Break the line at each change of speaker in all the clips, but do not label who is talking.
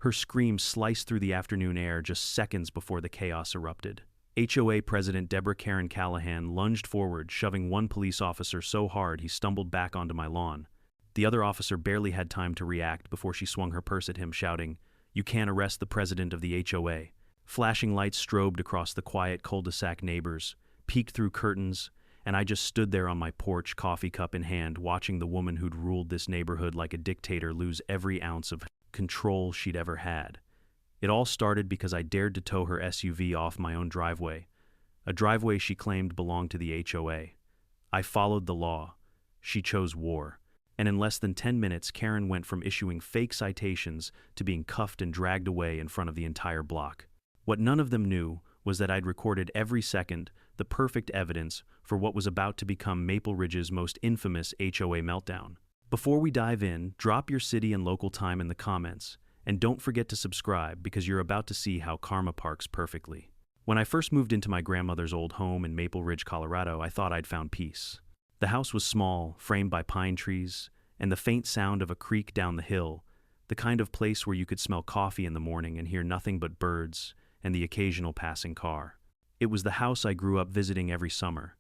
Her scream sliced through the afternoon air just seconds before the chaos erupted. HOA President Deborah Callahan lunged forward, shoving one police officer so hard he stumbled back onto my lawn. The other officer barely had time to react before she swung her purse at him, shouting, "You can't arrest the president of the HOA." Flashing lights strobed across the quiet cul-de-sac neighbors, peeked through curtains, and I just stood there on my porch, coffee cup in hand, watching the woman who'd ruled this neighborhood like a dictator lose every ounce of control she'd ever had. It all started because I dared to tow her SUV off my own driveway, a driveway she claimed belonged to the HOA. I followed the law. She chose war. And in less than 10 minutes, Karen went from issuing fake citations to being cuffed and dragged away in front of the entire block. What none of them knew was that I'd recorded every second, the perfect evidence for what was about to become Maple Ridge's most infamous HOA meltdown. Before we dive in, drop your city and local time in the comments, and don't forget to subscribe because you're about to see how karma parks perfectly. When I first moved into my grandmother's old home in Maple Ridge, Colorado, I thought I'd found peace. The house was small, framed by pine trees, and the faint sound of a creek down the hill, the kind of place where you could smell coffee in the morning and hear nothing but birds and the occasional passing car. It was the house I grew up visiting every summer,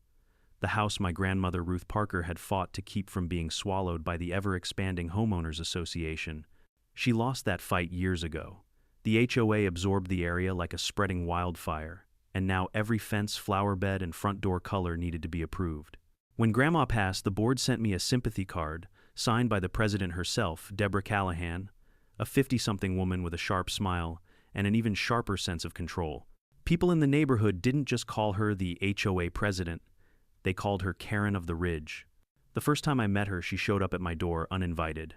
the house my grandmother Ruth Parker had fought to keep from being swallowed by the ever-expanding homeowners association. She lost that fight years ago. The HOA absorbed the area like a spreading wildfire, and now every fence, flower bed, and front door color needed to be approved. When Grandma passed, the board sent me a sympathy card, signed by the president herself, Deborah Callahan, a 50-something woman with a sharp smile and an even sharper sense of control. People in the neighborhood didn't just call her the HOA president, they called her Karen of the Ridge. The first time I met her, she showed up at my door uninvited.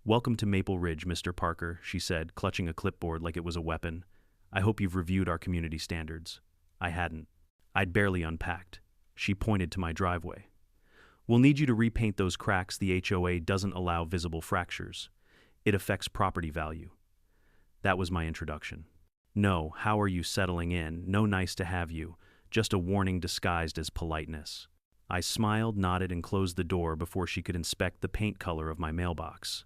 "Welcome to Maple Ridge, Mr. Parker," she said, clutching a clipboard like it was a weapon. "I hope you've reviewed our community standards." I hadn't. I'd barely unpacked. She pointed to my driveway. "We'll need you to repaint those cracks. The HOA doesn't allow visible fractures. It affects property value." That was my introduction. No, how are you settling in? No nice to have you. Just a warning disguised as politeness. I smiled, nodded, and closed the door before she could inspect the paint color of my mailbox.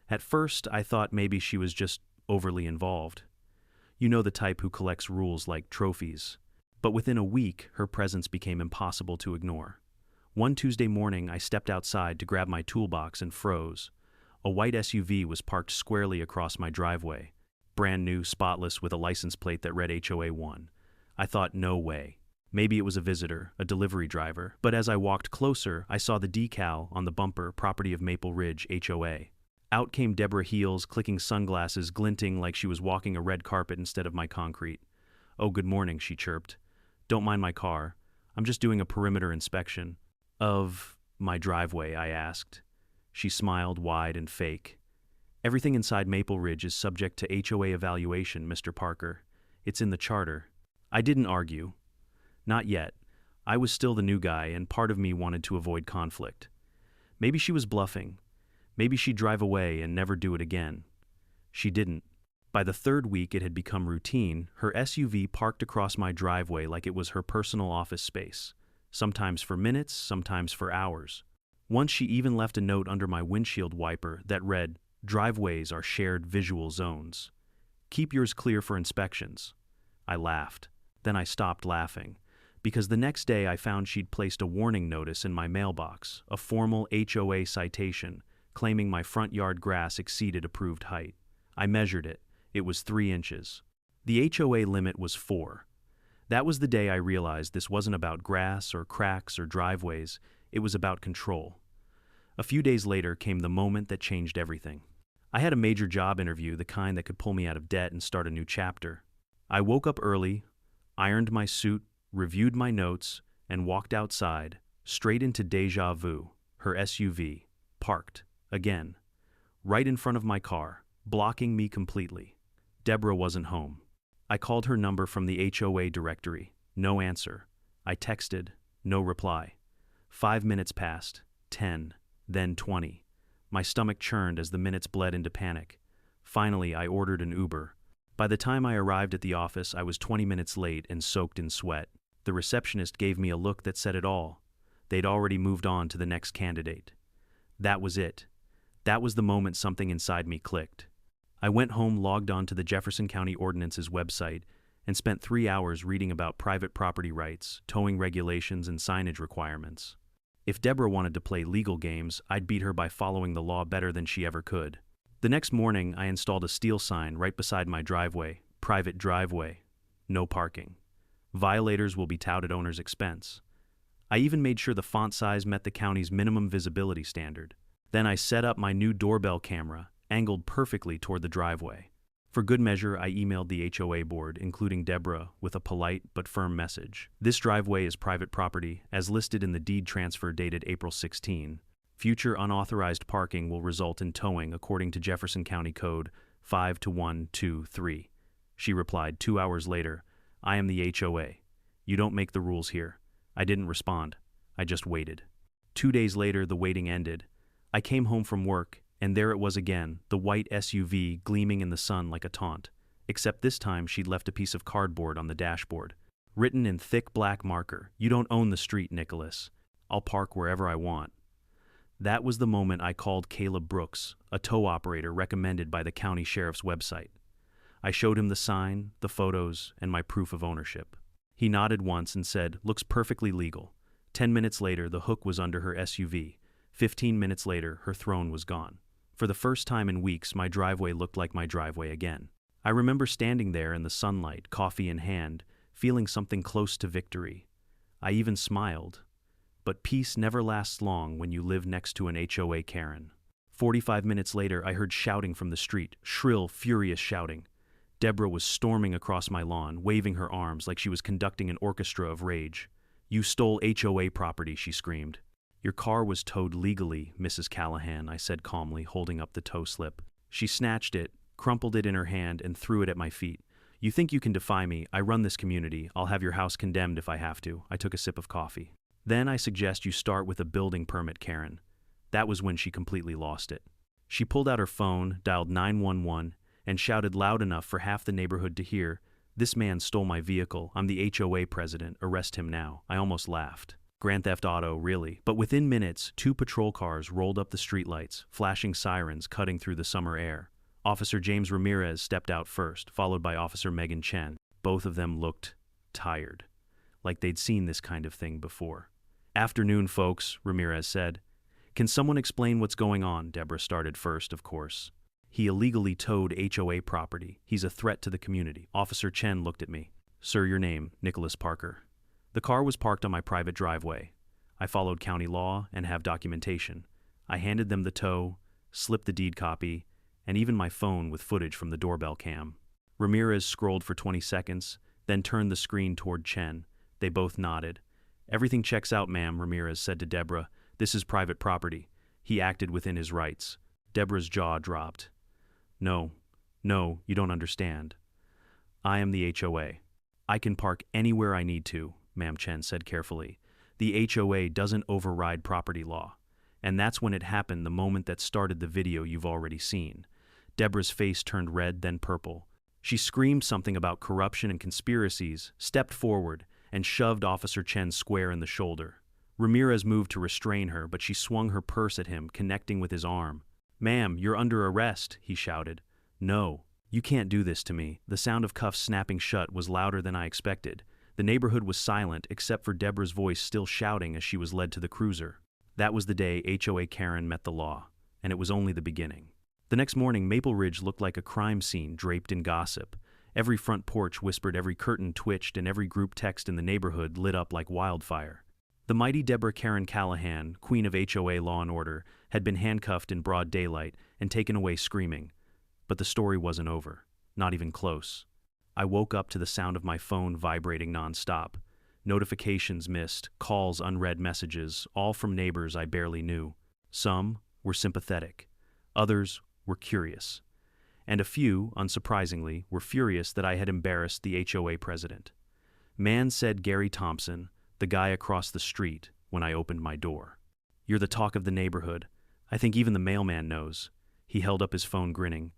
At first, I thought maybe she was just overly involved. You know, the type who collects rules like trophies. But within a week, her presence became impossible to ignore. One Tuesday morning, I stepped outside to grab my toolbox and froze. A white SUV was parked squarely across my driveway. Brand new, spotless, with a license plate that read HOA 1. I thought, no way. Maybe it was a visitor, a delivery driver. But as I walked closer, I saw the decal on the bumper, "Property of Maple Ridge, HOA." Out came Deborah, heels, clicking sunglasses, glinting like she was walking a red carpet instead of my concrete. "Oh, good morning," she chirped. "Don't mind my car. I'm just doing a perimeter inspection." "Of my driveway?" I asked. She smiled, wide and fake. "Everything inside Maple Ridge is subject to HOA evaluation, Mr. Parker. It's in the charter." I didn't argue. Not yet. I was still the new guy, and part of me wanted to avoid conflict. Maybe she was bluffing. Maybe she'd drive away and never do it again. She didn't. By the third week, it had become routine. Her SUV parked across my driveway like it was her personal office space, sometimes for minutes, sometimes for hours. Once she even left a note under my windshield wiper that read, "Driveways are shared visual zones. Keep yours clear for inspections." I laughed. Then I stopped laughing, because the next day I found she'd placed a warning notice in my mailbox, a formal HOA citation, claiming my front yard grass exceeded approved height. I measured it. It was 3 inches. The HOA limit was 4. That was the day I realized this wasn't about grass or cracks or driveways. It was about control. A few days later came the moment that changed everything. I had a major job interview, the kind that could pull me out of debt and start a new chapter. I woke up early, ironed my suit, reviewed my notes, and walked outside, straight into Deja Vu, her SUV, parked, again, right in front of my car, blocking me completely. Deborah wasn't home. I called her number from the HOA directory. No answer. I texted. No reply. 5 minutes passed, 10, then 20. My stomach churned as the minutes bled into panic. Finally, I ordered an Uber. By the time I arrived at the office, I was 20 minutes late and soaked in sweat. The receptionist gave me a look that said it all. They'd already moved on to the next candidate. That was it. That was the moment something inside me clicked. I went home, logged on to the Jefferson County Ordinance's website, and spent 3 hours reading about private property rights, towing regulations, and signage requirements. If Deborah wanted to play legal games, I'd beat her by following the law better than she ever could. The next morning, I installed a steel sign right beside my driveway: private driveway, no parking. Violators will be towed at owner's expense. I even made sure the font size met the county's minimum visibility standard. Then I set up my new doorbell camera, angled perfectly toward the driveway. For good measure, I emailed the HOA board, including Deborah, with a polite but firm message. This driveway is private property, as listed in the deed transfer dated April 16. Future unauthorized parking will result in towing according to Jefferson County Code 5-123. She replied 2 hours later, "I am the HOA. You don't make the rules here." I didn't respond. I just waited. 2 days later, the waiting ended. I came home from work, and there it was again, the white SUV gleaming in the sun like a taunt. Except this time she'd left a piece of cardboard on the dashboard. Written in thick black marker, "You don't own the street, Nicholas. I'll park wherever I want." That was the moment I called Caleb Brooks, a tow operator recommended by the county sheriff's website. I showed him the sign, the photos, and my proof of ownership. He nodded once and said, "Looks perfectly legal." 10 minutes later, the hook was under her SUV. 15 minutes later, her throne was gone. For the first time in weeks, my driveway looked like my driveway again. I remember standing there in the sunlight, coffee in hand, feeling something close to victory. I even smiled. But peace never lasts long when you live next to an HOA Karen. 45 minutes later, I heard shouting from the street, shrill, furious shouting. Deborah was storming across my lawn, waving her arms like she was conducting an orchestra of rage. "You stole HOA property," she screamed. "Your car was towed legally, Mrs. Callahan," I said calmly, holding up the tow slip. She snatched it, crumpled it in her hand, and threw it at my feet. "You think you can defy me? I run this community. I'll have your house condemned if I have to." I took a sip of coffee. "Then I suggest you start with a building permit, Karen." That was when she completely lost it. She pulled out her phone, dialed 911, and shouted loud enough for half the neighborhood to hear, "This man stole my vehicle. I'm the HOA president. Arrest him now." I almost laughed. Grand Theft Auto, really. But within minutes, 2 patrol cars rolled up the streetlights, flashing sirens cutting through the summer air. Officer James Ramirez stepped out first, followed by Officer Megan Chen. Both of them looked tired, like they'd seen this kind of thing before. "Afternoon, folks," Ramirez said. "Can someone explain what's going on?" Deborah started first, of course. "He illegally towed HOA property. He's a threat to the community." Officer Chen looked at me. "Sir, your name?" "Nicholas Parker." The car was parked on my private driveway. I followed county law and have documentation. I handed them the tow, slipped the deed copy, and even my phone with footage from the doorbell cam. Ramirez scrolled for 20 seconds, then turned the screen toward Chen. They both nodded. "Everything checks out, ma'am," Ramirez said to Deborah. "This is private property." He acted within his rights. Deborah's jaw dropped. No, you don't understand. I am the HOA. I can park anywhere I need to," Ma'am Chen said carefully. "The HOA doesn't override property law." And that's when it happened, the moment that started the video you've already seen. Deborah's face turned red, then purple. She screamed something about corruption and conspiracies, stepped forward, and shoved Officer Chen square in the shoulder. Ramirez moved to restrain her, but she swung her purse at him, connecting with his arm. "Ma'am, you're under arrest," he shouted. "No, you can't do this to me." The sound of cuffs snapping shut was louder than I expected. The neighborhood was silent, except for Deborah's voice still shouting as she was led to the cruiser. That was the day HOA Karen met the law, and it was only the beginning. The next morning, Maple Ridge looked like a crime scene draped in gossip. Every front porch whispered, every curtain twitched, and every group text in the neighborhood lit up like wildfire. The mighty Deborah Karen Callahan, queen of HOA law and order, had been handcuffed in broad daylight and taken away screaming. But the story wasn't over. Not even close. I woke up to the sound of my phone vibrating nonstop. Notifications missed, calls unread, messages, all from neighbors I barely knew. Some were sympathetic. Others were curious. And a few, unsurprisingly, were furious that I had embarrassed the HOA president. Man said Gary Thompson, the guy across the street, when I opened my door. "You're the talk of the neighborhood. I think even the mailman knows." He held up his phone grinning.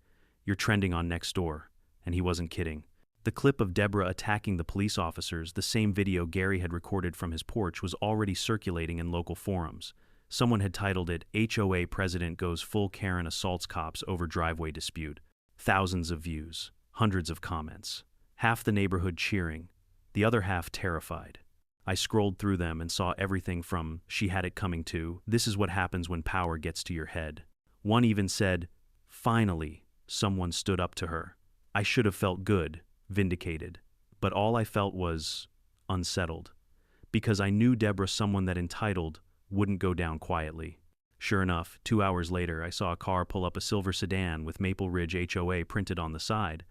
"You're trending on Nextdoor." And he wasn't kidding. The clip of Deborah attacking the police officers, the same video Gary had recorded from his porch, was already circulating in local forums. Someone had titled it, "HOA President Goes Full Karen Assaults Cops Over Driveway Dispute." Thousands of views, hundreds of comments. Half the neighborhood cheering, the other half terrified. I scrolled through them and saw everything from "she had it coming" to "this is what happens when power gets to your head." One even said, "Finally, someone stood up to her." I should have felt good, vindicated. But all I felt was unsettled. Because I knew Deborah, someone that entitled, wouldn't go down quietly. Sure enough, 2 hours later, I saw a car pull up, a silver sedan with Maple Ridge HOA printed on the side.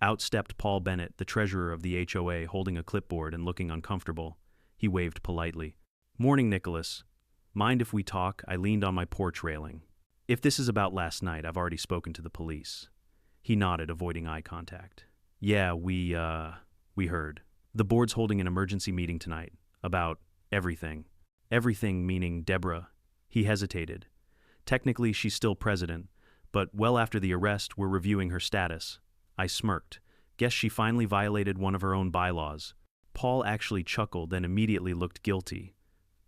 Out stepped Paul Bennett, the treasurer of the HOA, holding a clipboard and looking uncomfortable. He waved politely. "Morning, Nicholas. Mind if we talk?" I leaned on my porch railing. "If this is about last night, I've already spoken to the police." He nodded, avoiding eye contact. "Yeah, we heard. The board's holding an emergency meeting tonight. About everything." Everything meaning Deborah. He hesitated. "Technically, she's still president, but well after the arrest, we're reviewing her status." I smirked. "Guess she finally violated one of her own bylaws." Paul actually chuckled and immediately looked guilty.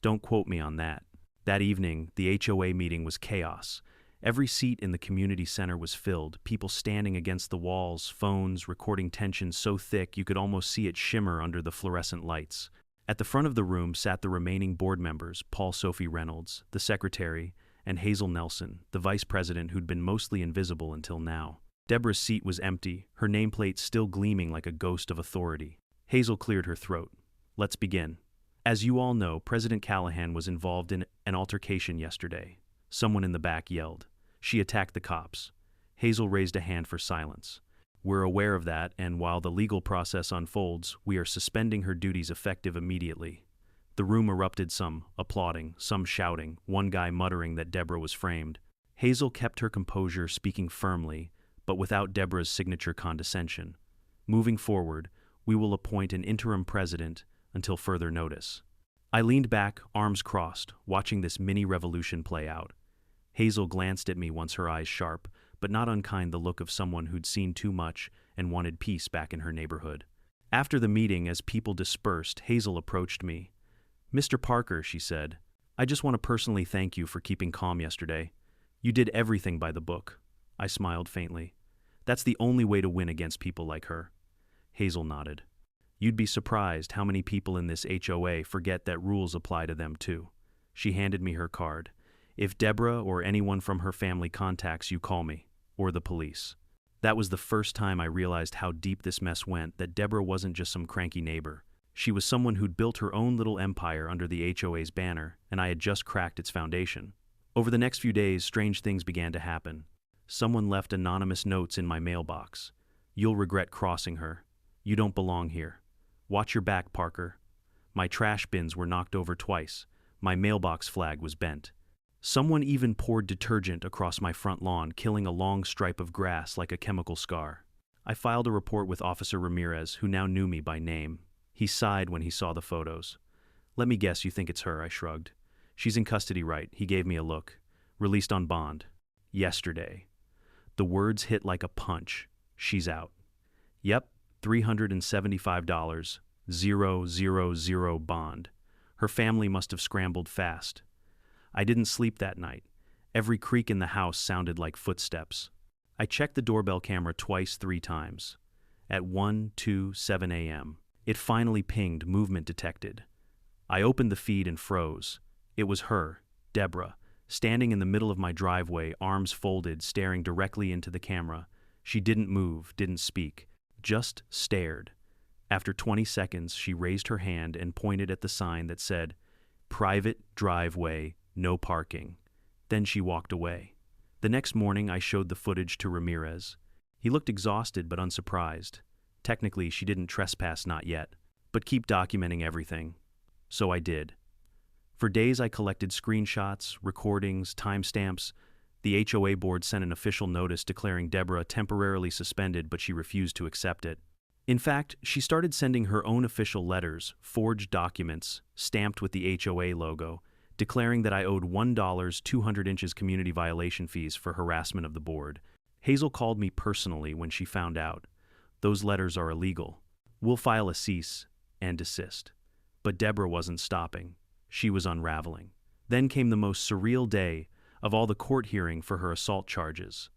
"Don't quote me on that." That evening, the HOA meeting was chaos. Every seat in the community center was filled, people standing against the walls, phones, recording tension so thick you could almost see it shimmer under the fluorescent lights. At the front of the room sat the remaining board members, Paul Sophie Reynolds, the secretary, and Hazel Nelson, the vice president who'd been mostly invisible until now. Deborah's seat was empty, her nameplate still gleaming like a ghost of authority. Hazel cleared her throat. "Let's begin. As you all know, President Callahan was involved in an altercation yesterday." Someone in the back yelled. "She attacked the cops." Hazel raised a hand for silence. "We're aware of that, and while the legal process unfolds, we are suspending her duties effective immediately." The room erupted, some applauding, some shouting, one guy muttering that Deborah was framed. Hazel kept her composure, speaking firmly, but without Deborah's signature condescension. "Moving forward, we will appoint an interim president until further notice." I leaned back, arms crossed, watching this mini-revolution play out. Hazel glanced at me, once her eyes sharp, but not unkind, the look of someone who'd seen too much and wanted peace back in her neighborhood. After the meeting, as people dispersed, Hazel approached me. "Mr. Parker," she said, "I just want to personally thank you for keeping calm yesterday. You did everything by the book." I smiled faintly. "That's the only way to win against people like her." Hazel nodded. "You'd be surprised how many people in this HOA forget that rules apply to them too." She handed me her card. "If Deborah or anyone from her family contacts you, call me, or the police." That was the first time I realized how deep this mess went, that Deborah wasn't just some cranky neighbor. She was someone who'd built her own little empire under the HOA's banner, and I had just cracked its foundation. Over the next few days, strange things began to happen. Someone left anonymous notes in my mailbox. "You'll regret crossing her. You don't belong here. Watch your back, Parker." My trash bins were knocked over twice. My mailbox flag was bent. Someone even poured detergent across my front lawn, killing a long stripe of grass like a chemical scar. I filed a report with Officer Ramirez, who now knew me by name. He sighed when he saw the photos. "Let me guess you think it's her," I shrugged. "She's in custody, right?" He gave me a look. "Released on bond. Yesterday." The words hit like a punch. "She's out." "Yep, $375, 000 bond." Her family must have scrambled fast. I didn't sleep that night. Every creak in the house sounded like footsteps. I checked the doorbell camera twice, 3 times. At 1, 2, 7 a.m. It finally pinged, movement detected. I opened the feed and froze. It was her, Deborah, standing in the middle of my driveway, arms folded, staring directly into the camera. She didn't move, didn't speak, just stared. After 20 seconds, she raised her hand and pointed at the sign that said, "Private driveway, no parking." Then she walked away. The next morning, I showed the footage to Ramirez. He looked exhausted but unsurprised. Technically, she didn't trespass, not yet, but keep documenting everything. So I did. For days, I collected screenshots, recordings, timestamps. The HOA board sent an official notice declaring Deborah temporarily suspended, but she refused to accept it. In fact, she started sending her own official letters, forged documents, stamped with the HOA logo, declaring that I owed $1 200 inches community violation fees for harassment of the board. Hazel called me personally when she found out. "Those letters are illegal. We'll file a cease and desist." But Deborah wasn't stopping. She was unraveling. Then came the most surreal day of all, the court hearing for her assault charges.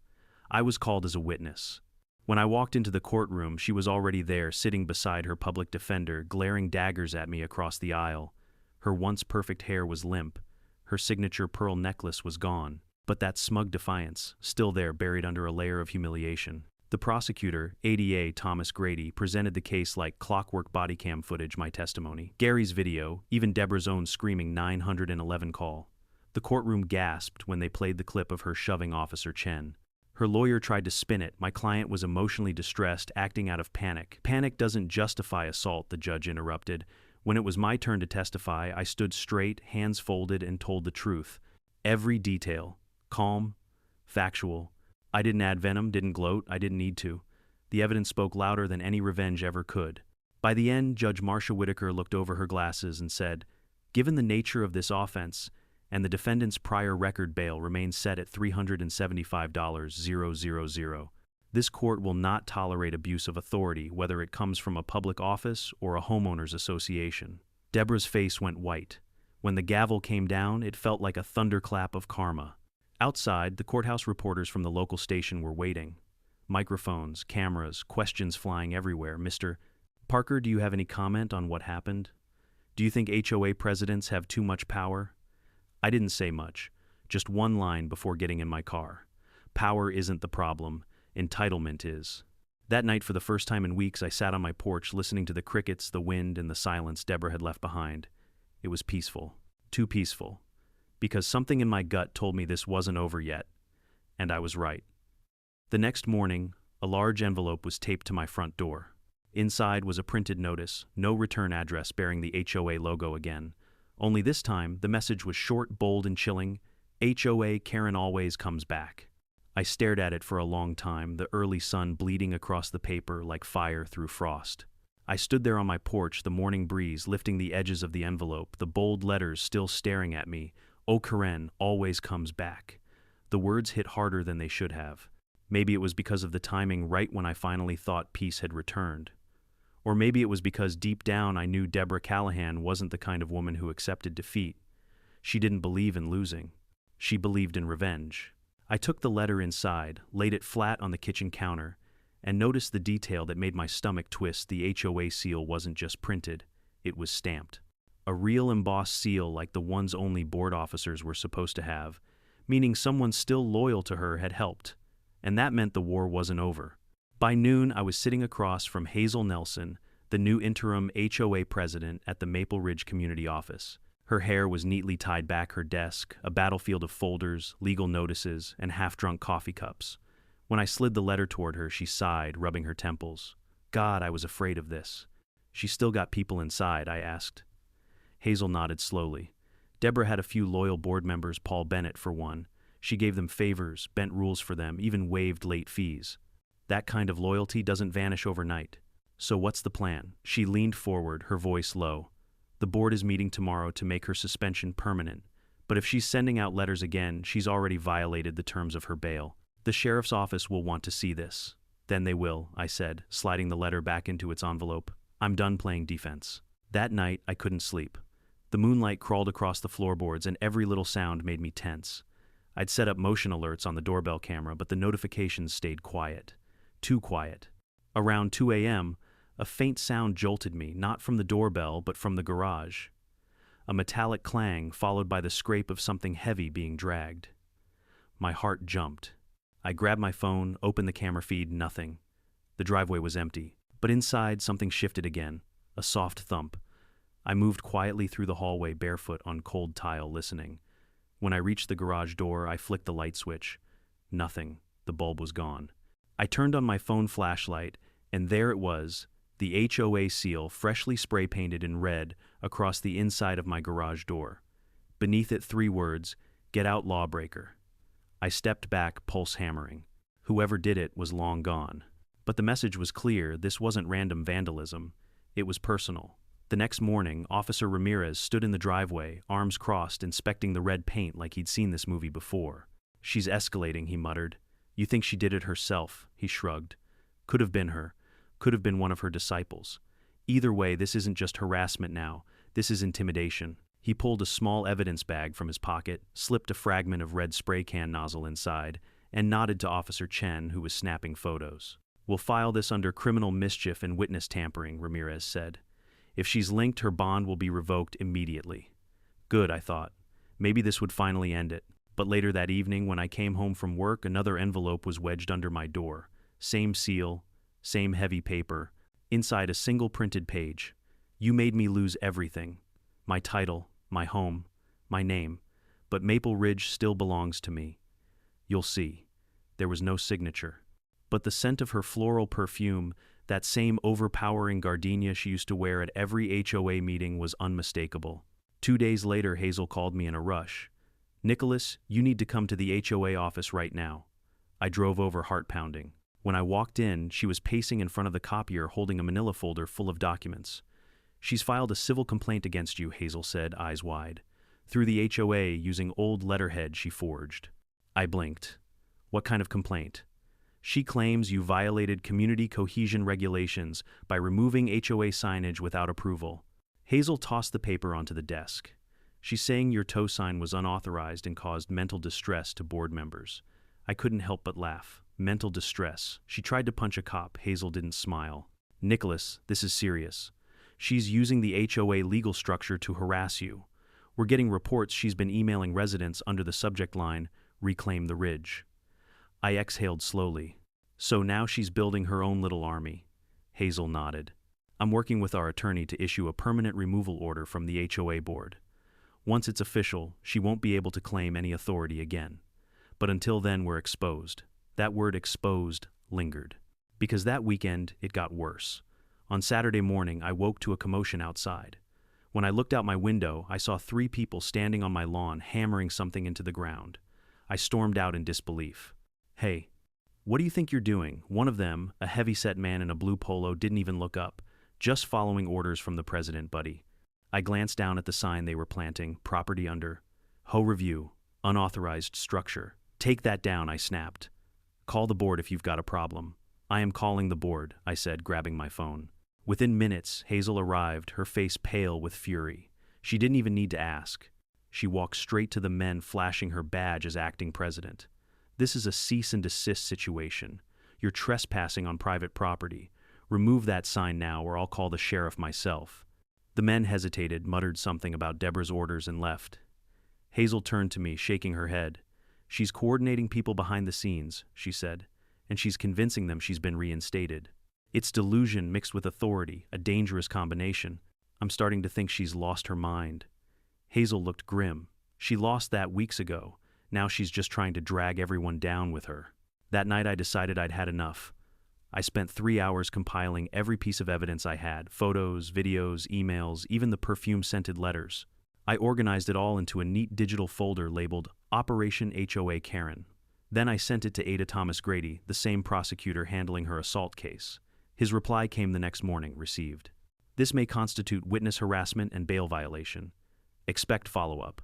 I was called as a witness. When I walked into the courtroom, she was already there, sitting beside her public defender, glaring daggers at me across the aisle. Her once perfect hair was limp. Her signature pearl necklace was gone. But that smug defiance, still there, buried under a layer of humiliation. The prosecutor, ADA Thomas Grady, presented the case like clockwork. Body cam footage, my testimony, Gary's video, even Deborah's own screaming 911 call. The courtroom gasped when they played the clip of her shoving Officer Chen. Her lawyer tried to spin it. My client was emotionally distressed, acting out of panic. Panic doesn't justify assault, the judge interrupted. When it was my turn to testify, I stood straight, hands folded, and told the truth. Every detail. Calm. Factual. I didn't add venom, didn't gloat, I didn't need to. The evidence spoke louder than any revenge ever could. By the end, Judge Marcia Whitaker looked over her glasses and said, "Given the nature of this offense, and the defendant's prior record, bail remains set at $375,000. This court will not tolerate abuse of authority, whether it comes from a public office or a homeowners association." Deborah's face went white. When the gavel came down, it felt like a thunderclap of karma. Outside, the courthouse reporters from the local station were waiting. Microphones, cameras, questions flying everywhere. "Mr. Parker, do you have any comment on what happened? Do you think HOA presidents have too much power?" I didn't say much, just one line before getting in my car. Power isn't the problem, entitlement is. That night, for the first time in weeks, I sat on my porch listening to the crickets, the wind, and the silence Deborah had left behind. It was peaceful, too peaceful, because something in my gut told me this wasn't over yet, and I was right. The next morning, a large envelope was taped to my front door. Inside was a printed notice, no return address, bearing the HOA logo again. Only this time, the message was short, bold, and chilling. "HOA Karen always comes back." I stared at it for a long time, the early sun bleeding across the paper like fire through frost. I stood there on my porch, the morning breeze lifting the edges of the envelope, the bold letters still staring at me. "Oh, Karen always comes back." The words hit harder than they should have. Maybe it was because of the timing, right when I finally thought peace had returned. Or maybe it was because deep down I knew Deborah Callahan wasn't the kind of woman who accepted defeat. She didn't believe in losing. She believed in revenge. I took the letter inside, laid it flat on the kitchen counter, and noticed the detail that made my stomach twist. The HOA seal wasn't just printed, it was stamped. A real embossed seal like the ones only board officers were supposed to have, meaning someone still loyal to her had helped. And that meant the war wasn't over. By noon, I was sitting across from Hazel Nelson, the new interim HOA president at the Maple Ridge Community Office. Her hair was neatly tied back her desk, a battlefield of folders, legal notices, and half-drunk coffee cups. When I slid the letter toward her, she sighed, rubbing her temples. "God, I was afraid of this." "She still got people inside?" I asked. Hazel nodded slowly. Deborah had a few loyal board members, Paul Bennett for one. She gave them favors, bent rules for them, even waived late fees. That kind of loyalty doesn't vanish overnight. "So what's the plan?" She leaned forward, her voice low. "The board is meeting tomorrow to make her suspension permanent. But if she's sending out letters again, she's already violated the terms of her bail. The sheriff's office will want to see this." "Then they will," I said, sliding the letter back into its envelope. "I'm done playing defense." That night, I couldn't sleep. The moonlight crawled across the floorboards, and every little sound made me tense. I'd set up motion alerts on the doorbell camera, but the notifications stayed quiet. Too quiet. Around 2 a.m., a faint sound jolted me, not from the doorbell, but from the garage. A metallic clang, followed by the scrape of something heavy being dragged. My heart jumped. I grabbed my phone, opened the camera feed, nothing. The driveway was empty. But inside, something shifted again. A soft thump. I moved quietly through the hallway, barefoot on cold tile, listening. When I reached the garage door, I flicked the light switch. Nothing. The bulb was gone. I turned on my phone flashlight, and there it was, the HOA seal, freshly spray-painted in red across the inside of my garage door. Beneath it, 3 words, "Get out, lawbreaker." I stepped back, pulse hammering. Whoever did it was long gone. But the message was clear. This wasn't random vandalism. It was personal. The next morning, Officer Ramirez stood in the driveway, arms crossed, inspecting the red paint like he'd seen this movie before. "She's escalating," he muttered. "You think she did it herself?" He shrugged. "Could have been her. Could have been one of her disciples. Either way, this isn't just harassment now. This is intimidation." He pulled a small evidence bag from his pocket, slipped a fragment of red spray can nozzle inside, and nodded to Officer Chen, who was snapping photos. We'll file this under criminal mischief and witness tampering, Ramirez said. If she's linked, her bond will be revoked immediately. Good, I thought. Maybe this would finally end it. But later that evening, when I came home from work, another envelope was wedged under my door. Same seal, same heavy paper. Inside a single printed page. You made me lose everything. My title, my home, my name. But Maple Ridge still belongs to me. You'll see. There was no signature. But the scent of her floral perfume, that same overpowering gardenia she used to wear at every HOA meeting, was unmistakable. 2 days later, Hazel called me in a rush. Nicholas, you need to come to the HOA office right now. I drove over, heart pounding. When I walked in, she was pacing in front of the copier holding a manila folder full of documents. She's filed a civil complaint against you, Hazel said, eyes wide. Through the HOA, using old letterhead she forged. I blinked. What kind of complaint? She claims you violated community cohesion regulations by removing HOA signage without approval. Hazel tossed the paper onto the desk. She's saying your tow sign was unauthorized and caused mental distress to board members. I couldn't help but laugh. Mental distress. She tried to punch a cop. Hazel didn't smile. Nicholas, this is serious. She's using the HOA legal structure to harass you. We're getting reports she's been emailing residents under the subject line, Reclaim the Ridge. I exhaled slowly. So now she's building her own little army. Hazel nodded. I'm working with our attorney to issue a permanent removal order from the HOA board. Once it's official, she won't be able to claim any authority again. But until then, we're exposed. That word exposed lingered. Because that weekend, it got worse. On Saturday morning, I woke to a commotion outside. When I looked out my window, I saw 3 people standing on my lawn hammering something into the ground. I stormed out in disbelief. Hey, what do you think you're doing? One of them, a heavy-set man in a blue polo, didn't even look up. Just following orders from the president, buddy. I glanced down at the sign they were planting, property under. HO review, unauthorized structure. Take that down, I snapped. Call the board if you've got a problem. I am calling the board, I said, grabbing my phone. Within minutes, Hazel arrived, her face pale with fury. She didn't even need to ask. She walked straight to the men, flashing her badge as acting president. This is a cease and desist situation. You're trespassing on private property. Remove that sign now or I'll call the sheriff myself. The men hesitated, muttered something about Deborah's orders and left. Hazel turned to me, shaking her head. She's coordinating people behind the scenes, she said, and she's convincing them she's been reinstated. It's delusion mixed with authority, a dangerous combination. I'm starting to think she's lost her mind. Hazel looked grim. She lost that weeks ago. Now she's just trying to drag everyone down with her. That night I decided I'd had enough. I spent 3 hours compiling every piece of evidence I had, photos, videos, emails, even the perfume-scented letters. I organized it all into a neat digital folder labeled Operation HOA Karen. Then I sent it to Ada Thomas Grady, the same prosecutor handling her assault case. His reply came the next morning, received. This may constitute witness harassment and bail violation. Expect follow-up.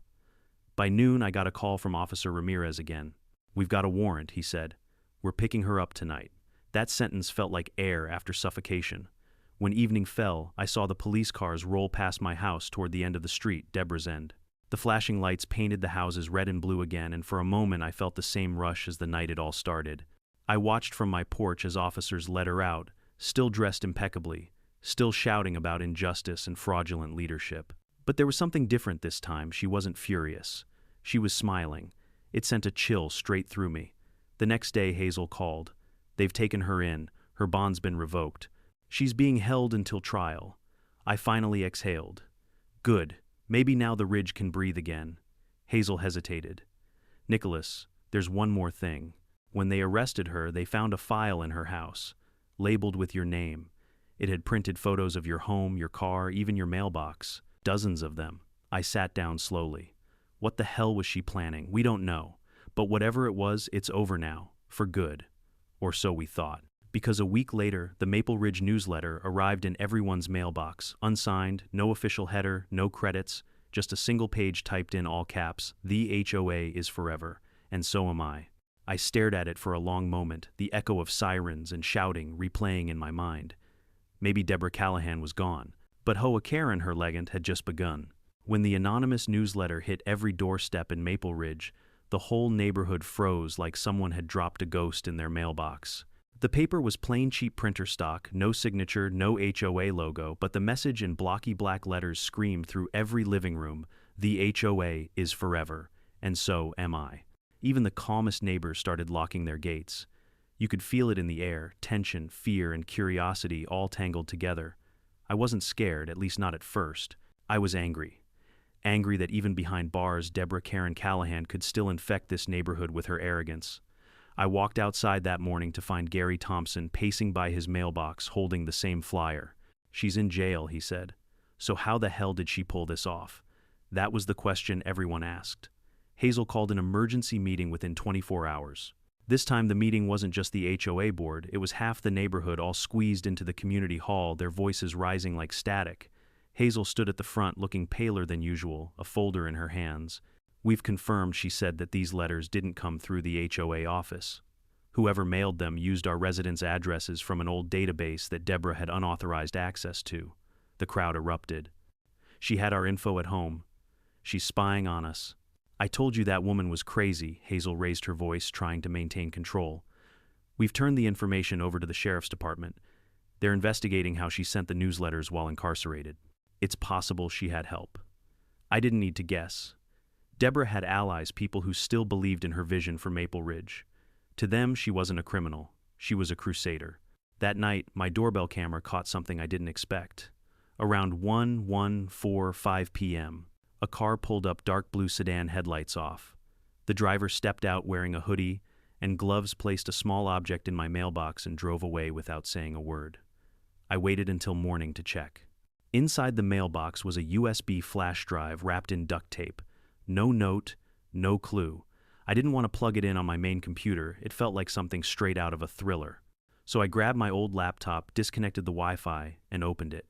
By noon, I got a call from Officer Ramirez again. We've got a warrant, he said. We're picking her up tonight. That sentence felt like air after suffocation. When evening fell, I saw the police cars roll past my house toward the end of the street, Deborah's end. The flashing lights painted the houses red and blue again, and for a moment I felt the same rush as the night it all started. I watched from my porch as officers led her out, still dressed impeccably, still shouting about injustice and fraudulent leadership. But there was something different this time. She wasn't furious. She was smiling. It sent a chill straight through me. The next day, Hazel called. They've taken her in. Her bond's been revoked. She's being held until trial. I finally exhaled. Good. Maybe now the Ridge can breathe again. Hazel hesitated. Nicholas, there's one more thing. When they arrested her, they found a file in her house, labeled with your name. It had printed photos of your home, your car, even your mailbox. Dozens of them. I sat down slowly. What the hell was she planning? We don't know. But whatever it was, it's over now. For good. Or so we thought. Because a week later, the Maple Ridge newsletter arrived in everyone's mailbox, unsigned, no official header, no credits, just a single page typed in all caps, "The HOA is forever, and so am I." I stared at it for a long moment, the echo of sirens and shouting replaying in my mind. Maybe Deborah Callahan was gone, but HOA Karen, her legend, had just begun. When the anonymous newsletter hit every doorstep in Maple Ridge, the whole neighborhood froze like someone had dropped a ghost in their mailbox. The paper was plain cheap printer stock, no signature, no HOA logo, but the message in blocky black letters screamed through every living room, "The HOA is forever, and so am I." Even the calmest neighbors started locking their gates. You could feel it in the air, tension, fear, and curiosity all tangled together. I wasn't scared, at least not at first. I was angry. Angry that even behind bars, Deborah Karen Callahan could still infect this neighborhood with her arrogance. I walked outside that morning to find Gary Thompson pacing by his mailbox holding the same flyer. "She's in jail," he said. "So how the hell did she pull this off?" That was the question everyone asked. Hazel called an emergency meeting within 24 hours. This time the meeting wasn't just the HOA board, it was half the neighborhood all squeezed into the community hall, their voices rising like static. Hazel stood at the front looking paler than usual, a folder in her hands. "We've confirmed," she said, "that these letters didn't come through the HOA office. Whoever mailed them used our residents' addresses from an old database that Deborah had unauthorized access to." The crowd erupted. "She had our info at home. She's spying on us." "I told you that woman was crazy," Hazel raised her voice, trying to maintain control. "We've turned the information over to the sheriff's department. They're investigating how she sent the newsletters while incarcerated. It's possible she had help." I didn't need to guess. Deborah had allies, people who still believed in her vision for Maple Ridge. To them, she wasn't a criminal. She was a crusader. That night, my doorbell camera caught something I didn't expect. Around 1:45 p.m., a car pulled up, dark blue sedan headlights off. The driver stepped out wearing a hoodie and gloves, placed a small object in my mailbox, and drove away without saying a word. I waited until morning to check. Inside the mailbox was a USB flash drive wrapped in duct tape. No note, no clue. I didn't want to plug it in on my main computer. It felt like something straight out of a thriller. So I grabbed my old laptop, disconnected the Wi-Fi, and opened it.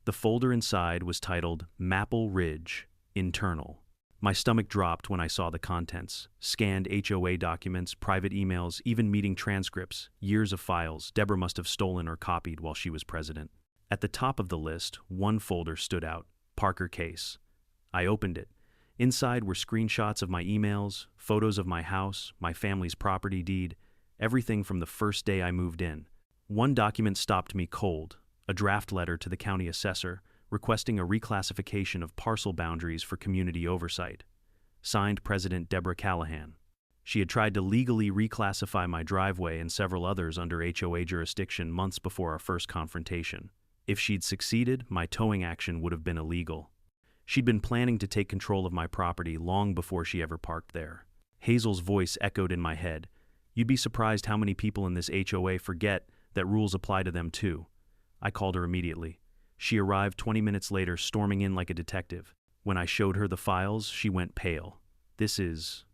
The folder inside was titled Maple Ridge, Internal. My stomach dropped when I saw the contents. Scanned HOA documents, private emails, even meeting transcripts, years of files Deborah must have stolen or copied while she was president. At the top of the list, one folder stood out, Parker Case. I opened it. Inside were screenshots of my emails, photos of my house, my family's property deed, everything from the first day I moved in. One document stopped me cold, a draft letter to the county assessor requesting a reclassification of parcel boundaries for community oversight. Signed, President Deborah Callahan. She had tried to legally reclassify my driveway and several others under HOA jurisdiction months before our first confrontation. If she'd succeeded, my towing action would have been illegal. She'd been planning to take control of my property long before she ever parked there. Hazel's voice echoed in my head. "You'd be surprised how many people in this HOA forget that rules apply to them too." I called her immediately. She arrived 20 minutes later, storming in like a detective. When I showed her the files, she went pale. This is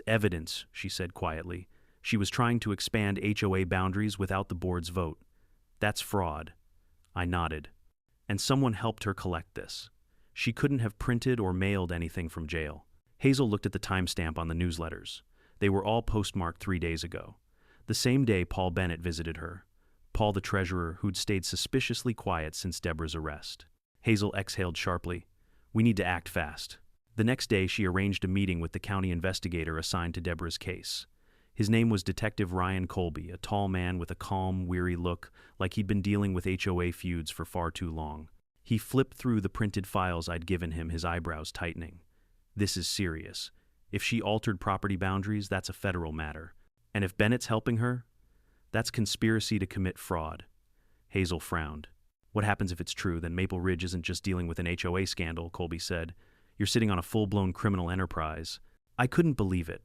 evidence," she said quietly. She was trying to expand HOA boundaries without the board's vote. "That's fraud." I nodded. "And someone helped her collect this. She couldn't have printed or mailed anything from jail." Hazel looked at the timestamp on the newsletters. They were all postmarked 3 days ago. The same day Paul Bennett visited her. Paul, the treasurer, who'd stayed suspiciously quiet since Deborah's arrest. Hazel exhaled sharply. "We need to act fast." The next day, she arranged a meeting with the county investigator assigned to Deborah's case. His name was Detective Ryan Colby, a tall man with a calm, weary look, like he'd been dealing with HOA feuds for far too long. He flipped through the printed files I'd given him, his eyebrows tightening. "This is serious. If she altered property boundaries, that's a federal matter. And if Bennett's helping her, that's conspiracy to commit fraud." Hazel frowned. "What happens if it's true? Then Maple Ridge isn't just dealing with an HOA scandal," Colby said. "You're sitting on a full-blown criminal enterprise." I couldn't believe it.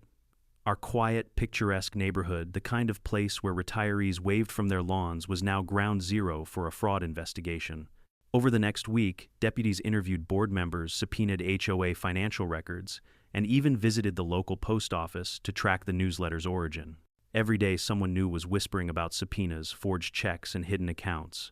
Our quiet, picturesque neighborhood, the kind of place where retirees waved from their lawns, was now ground zero for a fraud investigation. Over the next week, deputies interviewed board members, subpoenaed HOA financial records, and even visited the local post office to track the newsletter's origin. Every day someone new was whispering about subpoenas, forged checks, and hidden accounts.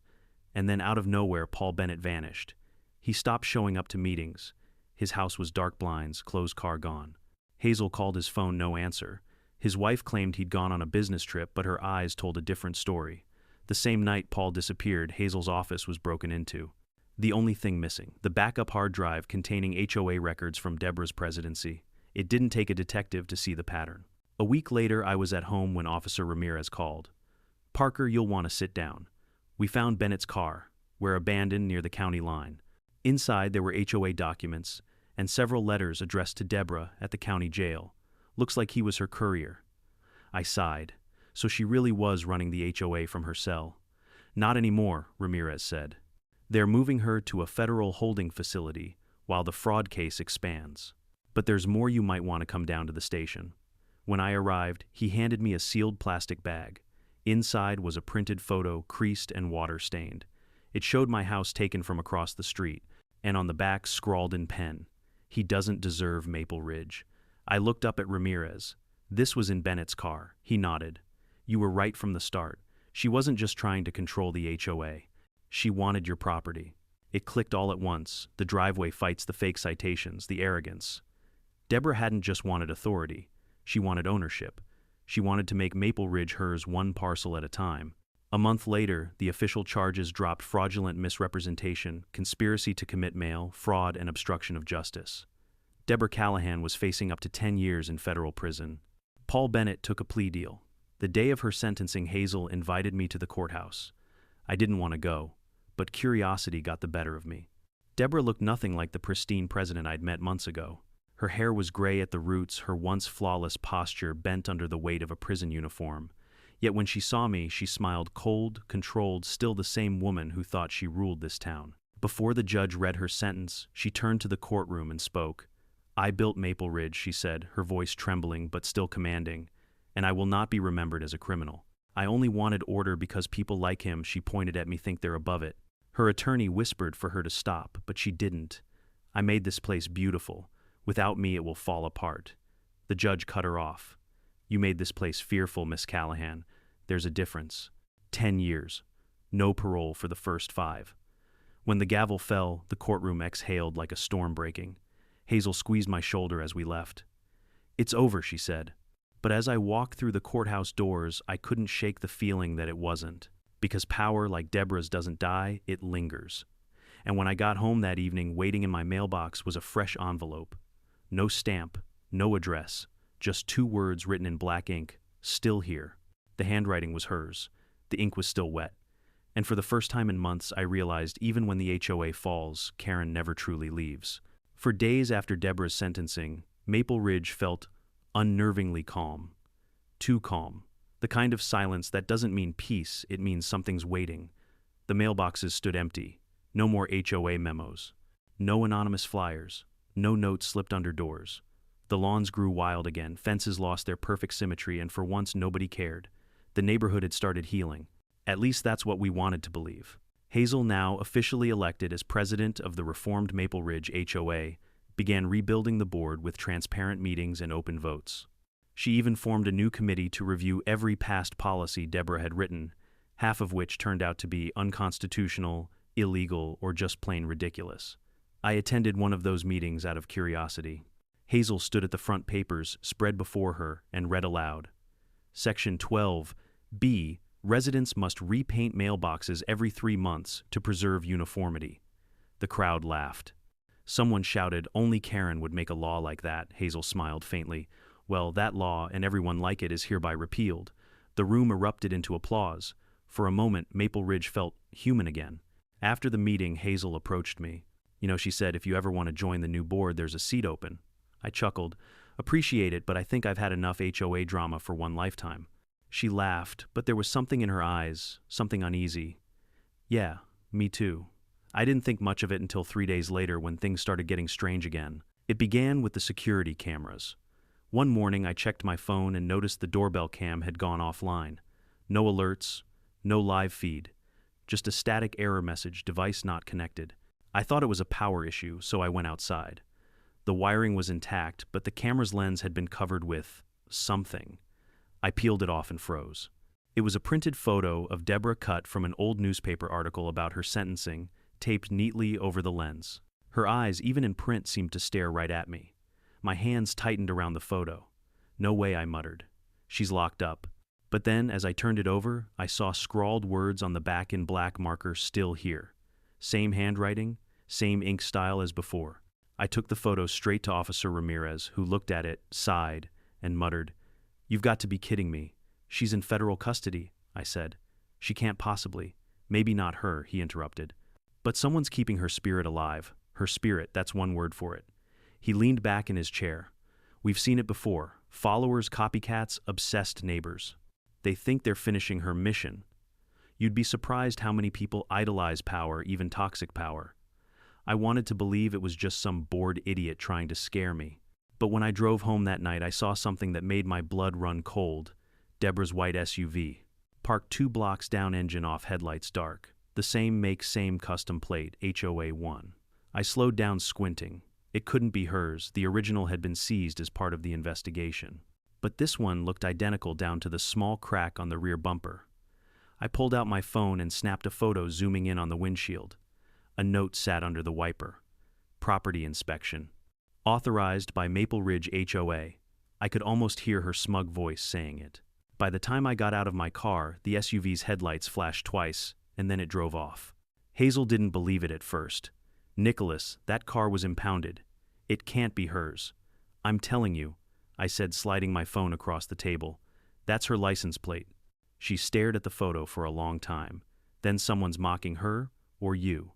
And then out of nowhere, Paul Bennett vanished. He stopped showing up to meetings. His house was dark blinds, closed car gone. Hazel called his phone, no answer. His wife claimed he'd gone on a business trip, but her eyes told a different story. The same night Paul disappeared, Hazel's office was broken into. The only thing missing, the backup hard drive containing HOA records from Deborah's presidency. It didn't take a detective to see the pattern. A week later, I was at home when Officer Ramirez called. Parker, you'll want to sit down. We found Bennett's car, where abandoned near the county line. Inside there were HOA documents and several letters addressed to Deborah at the county jail. Looks like he was her courier. I sighed. So she really was running the HOA from her cell. Not anymore, Ramirez said. They're moving her to a federal holding facility while the fraud case expands. But there's more. You might want to come down to the station. When I arrived, he handed me a sealed plastic bag. Inside was a printed photo, creased and water-stained. It showed my house taken from across the street, and on the back scrawled in pen, "He doesn't deserve Maple Ridge." I looked up at Ramirez. This was in Bennett's car. He nodded. You were right from the start. She wasn't just trying to control the HOA. She wanted your property. It clicked all at once. The driveway fights the fake citations, the arrogance. Deborah hadn't just wanted authority. She wanted ownership. She wanted to make Maple Ridge hers, one parcel at a time. A month later, the official charges dropped: fraudulent misrepresentation, conspiracy to commit mail, fraud, and obstruction of justice. Deborah Callahan was facing up to 10 years in federal prison. Paul Bennett took a plea deal. The day of her sentencing, Hazel invited me to the courthouse. I didn't want to go, but curiosity got the better of me. Deborah looked nothing like the pristine president I'd met months ago. Her hair was gray at the roots, her once flawless posture bent under the weight of a prison uniform. Yet when she saw me, she smiled, cold, controlled, still the same woman who thought she ruled this town. Before the judge read her sentence, she turned to the courtroom and spoke. I built Maple Ridge, she said, her voice trembling but still commanding, and I will not be remembered as a criminal. I only wanted order because people like him, she pointed at me, think they're above it. Her attorney whispered for her to stop, but she didn't. I made this place beautiful. Without me, it will fall apart. The judge cut her off. You made this place fearful, Miss Callahan. There's a difference. 10 years. No parole for the first 5. When the gavel fell, the courtroom exhaled like a storm breaking. Hazel squeezed my shoulder as we left. It's over, she said. But as I walked through the courthouse doors, I couldn't shake the feeling that it wasn't. Because power like Deborah's doesn't die, it lingers. And when I got home that evening, waiting in my mailbox was a fresh envelope. No stamp, no address, just 2 words written in black ink, still here. The handwriting was hers. The ink was still wet. And for the first time in months, I realized even when the HOA falls, Karen never truly leaves. For days after Deborah's sentencing, Maple Ridge felt unnervingly calm. Too calm. The kind of silence that doesn't mean peace, it means something's waiting. The mailboxes stood empty. No more HOA memos. No anonymous flyers. No notes slipped under doors. The lawns grew wild again, fences lost their perfect symmetry, and for once nobody cared. The neighborhood had started healing. At least that's what we wanted to believe. Hazel, now officially elected as president of the reformed Maple Ridge HOA, began rebuilding the board with transparent meetings and open votes. She even formed a new committee to review every past policy Deborah had written, half of which turned out to be unconstitutional, illegal, or just plain ridiculous. I attended one of those meetings out of curiosity. Hazel stood at the front papers spread before her and read aloud. Section 12B, residents must repaint mailboxes every 3 months to preserve uniformity. The crowd laughed. Someone shouted, only Karen would make a law like that. Hazel smiled faintly. Well, that law and everyone like it is hereby repealed. The room erupted into applause. For a moment, Maple Ridge felt human again. After the meeting, Hazel approached me. She said, if you ever want to join the new board, there's a seat open. I chuckled. Appreciate it, but I think I've had enough HOA drama for one lifetime. She laughed, but there was something in her eyes, something uneasy. Yeah, me too. I didn't think much of it until 3 days later when things started getting strange again. It began with the security cameras. One morning I checked my phone and noticed the doorbell cam had gone offline. No alerts, no live feed. Just a static error message, device not connected. I thought it was a power issue, so I went outside. The wiring was intact, but the camera's lens had been covered with something. I peeled it off and froze. It was a printed photo of Deborah cut from an old newspaper article about her sentencing, taped neatly over the lens. Her eyes, even in print, seemed to stare right at me. My hands tightened around the photo. No way, I muttered. She's locked up. But then, as I turned it over, I saw scrawled words on the back in black marker, still here. Same handwriting, same ink style as before. I took the photo straight to Officer Ramirez, who looked at it, sighed, and muttered, You've got to be kidding me. She's in federal custody, I said. She can't possibly. Maybe not her, he interrupted. But someone's keeping her spirit alive. Her spirit, that's one word for it. He leaned back in his chair. We've seen it before. Followers, copycats, obsessed neighbors. They think they're finishing her mission. You'd be surprised how many people idolize power, even toxic power. I wanted to believe it was just some bored idiot trying to scare me. But when I drove home that night, I saw something that made my blood run cold. Deborah's white SUV. Parked 2 blocks down, engine off, headlights dark. The same make, same custom plate, HOA 1. I slowed down, squinting. It couldn't be hers. The original had been seized as part of the investigation. But this one looked identical down to the small crack on the rear bumper. I pulled out my phone and snapped a photo, zooming in on the windshield. A note sat under the wiper. Property inspection. Authorized by Maple Ridge HOA. I could almost hear her smug voice saying it. By the time I got out of my car, the SUV's headlights flashed twice, and then it drove off. Hazel didn't believe it at first. Nicholas, that car was impounded. It can't be hers. I'm telling you, I said, sliding my phone across the table. That's her license plate. She stared at the photo for a long time. Then someone's mocking her, or you.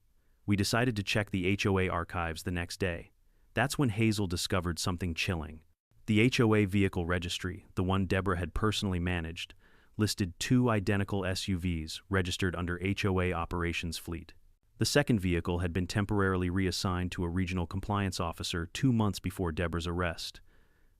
We decided to check the HOA archives the next day. That's when Hazel discovered something chilling. The HOA vehicle registry, the one Deborah had personally managed, listed 2 identical SUVs registered under HOA operations fleet. The second vehicle had been temporarily reassigned to a regional compliance officer 2 months before Deborah's arrest.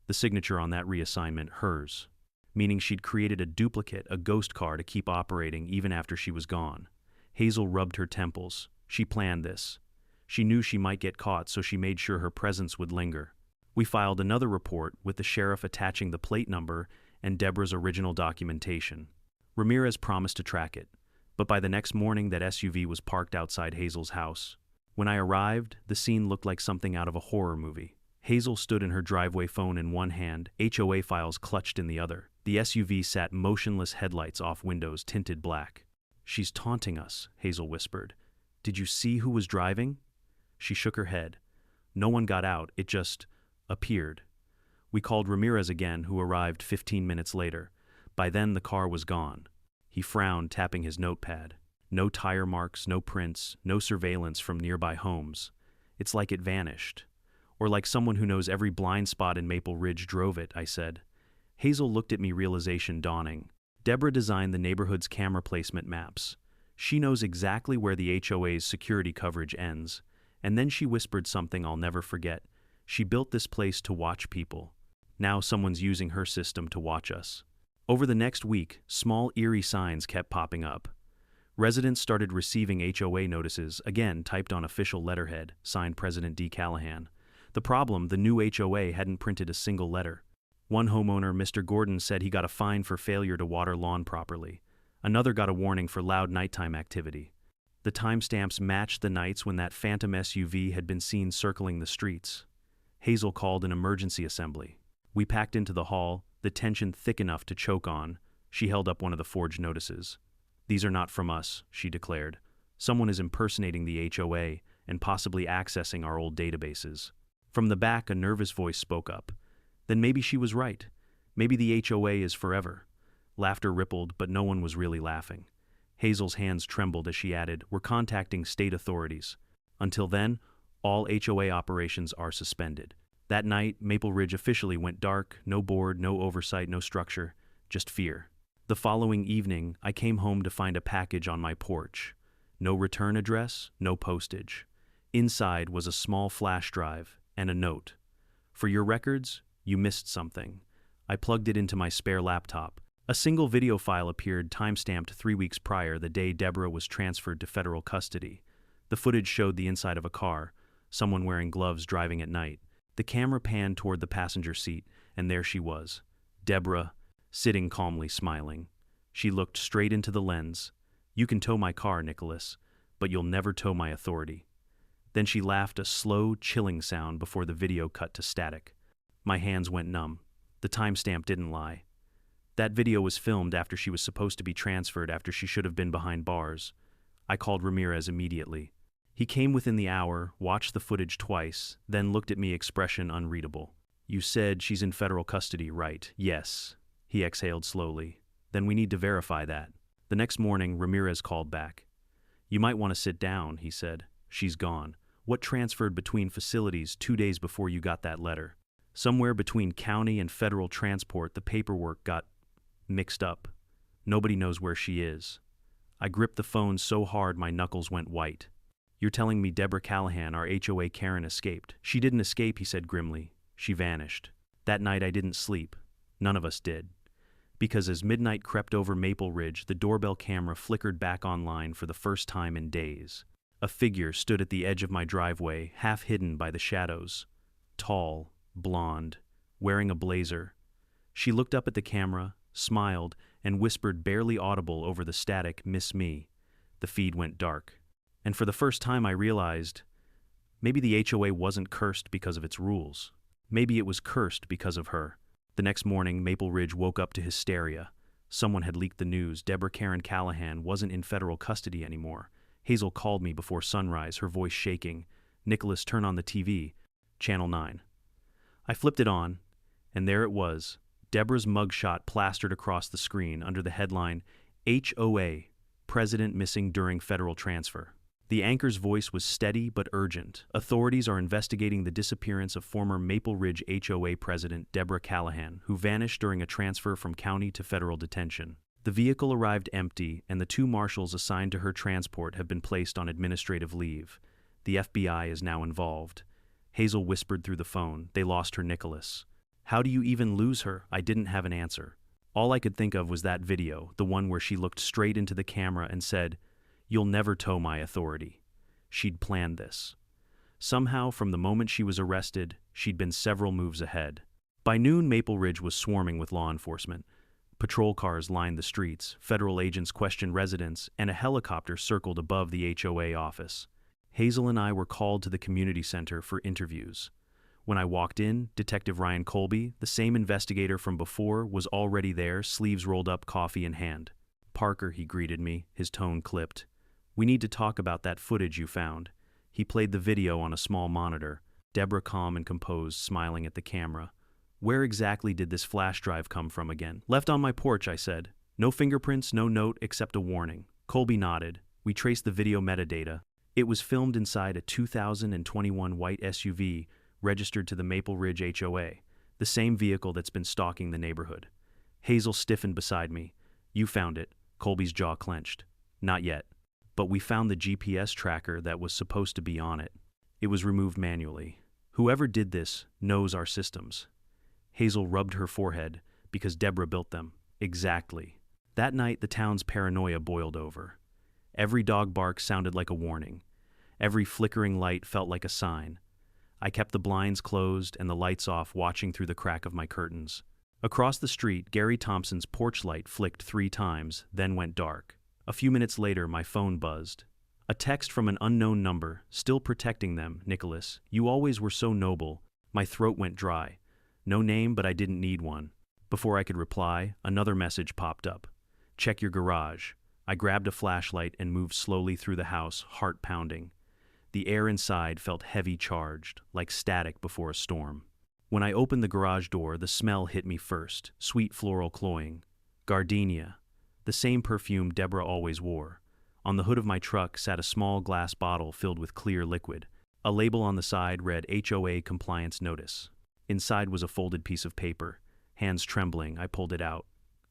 The signature on that reassignment, hers, meaning she'd created a duplicate, a ghost car, to keep operating even after she was gone. Hazel rubbed her temples. She planned this. She knew she might get caught, so she made sure her presence would linger. We filed another report with the sheriff attaching the plate number and Deborah's original documentation. Ramirez promised to track it, but by the next morning that SUV was parked outside Hazel's house. When I arrived, the scene looked like something out of a horror movie. Hazel stood in her driveway, phone in one hand, HOA files clutched in the other. The SUV sat motionless, headlights off, windows tinted black. "She's taunting us," Hazel whispered. "Did you see who was driving?" She shook her head. "No one got out, it just appeared." We called Ramirez again, who arrived 15 minutes later. By then the car was gone. He frowned, tapping his notepad. No tire marks, no prints, no surveillance from nearby homes. It's like it vanished. Or like someone who knows every blind spot in Maple Ridge drove it, I said. Hazel looked at me, realization dawning. Deborah designed the neighborhood's camera placement maps. She knows exactly where the HOA's security coverage ends. And then she whispered something I'll never forget. She built this place to watch people. Now someone's using her system to watch us. Over the next week, small, eerie signs kept popping up. Residents started receiving HOA notices, again typed on official letterhead, signed President D. Callahan. The problem, the new HOA hadn't printed a single letter. One homeowner, Mr. Gordon, said he got a fine for failure to water lawn properly. Another got a warning for loud nighttime activity. The timestamps matched the nights when that phantom SUV had been seen circling the streets. Hazel called an emergency assembly. We packed into the hall, the tension thick enough to choke on. She held up one of the forged notices. "These are not from us," she declared. "Someone is impersonating the HOA and possibly accessing our old databases." From the back, a nervous voice spoke up. Then maybe she was right. Maybe the HOA is forever. Laughter rippled, but no one was really laughing. Hazel's hands trembled as she added, "We're contacting state authorities. Until then, all HOA operations are suspended." That night, Maple Ridge officially went dark. No board, no oversight, no structure, just fear. The following evening, I came home to find a package on my porch. No return address, no postage. Inside was a small flash drive and a note. "For your records, you missed something." I plugged it into my spare laptop. A single video file appeared, timestamped 3 weeks prior, the day Deborah was transferred to federal custody. The footage showed the inside of a car, someone wearing gloves driving at night. The camera panned toward the passenger seat, and there she was, Deborah, sitting calmly, smiling. She looked straight into the lens. "You can tow my car, Nicholas, but you'll never tow my authority." Then she laughed, a slow, chilling sound before the video cut to static. My hands went numb. The timestamp didn't lie. That video was filmed after she was supposed to be transferred, after she should have been behind bars. I called Ramirez immediately. He came within the hour, watched the footage twice, then looked at me, expression unreadable. "You said she's in federal custody, right?" "Yes." He exhaled slowly. "Then we need to verify that." The next morning, Ramirez called back. "You might want to sit down," he said. "She's gone. What transferred between facilities 2 days before you got that letter? Somewhere between county and federal transport, the paperwork got mixed up. Nobody knows where she is." I gripped the phone so hard my knuckles went white. "You're telling me Deborah Callahan, our HOA Karen, escaped?" "She didn't escape," he said grimly. "She vanished. That night I didn't sleep. None of us did. Because as midnight crept over Maple Ridge, the doorbell camera flickered back online for the first time in days. A figure stood at the edge of my driveway, half hidden by the shadows. Tall, blonde, wearing a blazer. She looked up at the camera, smiled, and whispered barely audible over the static, "Miss me." The feed went dark. And for the first time I realized, maybe the HOA wasn't cursed because of its rules. Maybe it was cursed because of her. The next morning, Maple Ridge woke up to hysteria. Someone had leaked the news. Deborah Karen Callahan wasn't in federal custody anymore. Hazel called me before sunrise, her voice shaking. "Nicholas, turn on the TV. Channel 9. I flipped it on, and there it was. Deborah's mugshot plastered across the screen under the headline, "HOA President Missing During Federal Transfer." The anchor's voice was steady but urgent. "Authorities are investigating the disappearance of former Maple Ridge HOA President Deborah Callahan, who vanished during a transfer from county to federal detention. The vehicle arrived empty, and the 2 marshals assigned to her transport have been placed on administrative leave. The FBI is now involved." Hazel whispered through the phone. "They lost her, Nicholas." "How do you even lose her?" I didn't have an answer. All I could think of was that video, the one where she looked straight into the camera and said, "You'll never tow my authority." She'd planned this. Somehow, from the moment she was arrested, she'd been several moves ahead. By noon, Maple Ridge was swarming with law enforcement. Patrol cars lined the streets, federal agents questioned residents, and a helicopter circled above the HOA office. Hazel and I were called to the community center for interviews. When I walked in, Detective Ryan Colby, the same investigator from before, was already there, sleeves rolled up, coffee in hand. "Parker," he greeted me, his tone clipped. "We need to talk about that footage you found." He played the video on a small monitor. Deborah, calm and composed, smiling at the camera. "Where exactly did this flash drive come from again?" "Left on my porch," I said. "No fingerprints, no note, except a warning." Colby nodded. We traced the video metadata. It was filmed inside a 2021 white SUV registered to the Maple Ridge HOA, the same vehicle that's been stalking the neighborhood. Hazel stiffened beside me. "You found it." Colby's jaw clenched. "Not yet. But we found the GPS tracker that was supposed to be on it. It was removed manually. Whoever did this knows our systems." Hazel rubbed her forehead. "Because Deborah built them." "Exactly." That night, the town's paranoia boiled over. Every dog bark sounded like a warning. Every flickering light felt like a sign. I kept the blinds closed and the lights off, watching through the crack of my curtains. Across the street, Gary Thompson's porch light flicked 3 times, then went dark. A few minutes later, my phone buzzed. A text from an unknown number, "Still protecting them, Nicholas. You always were so noble." My throat went dry. No name, but I didn't need one. Before I could reply, another message popped up. "Check your garage." I grabbed a flashlight and moved slowly through the house, heart pounding. The air inside felt heavy charged, like static before a storm. When I opened the garage door, the smell hit me first, sweet floral cloying. Gardenia, the same perfume Deborah always wore. On the hood of my truck sat a small glass bottle filled with clear liquid. A label on the side read HOA Compliance Notice. Inside was a folded piece of paper. Hands trembling, I pulled it out.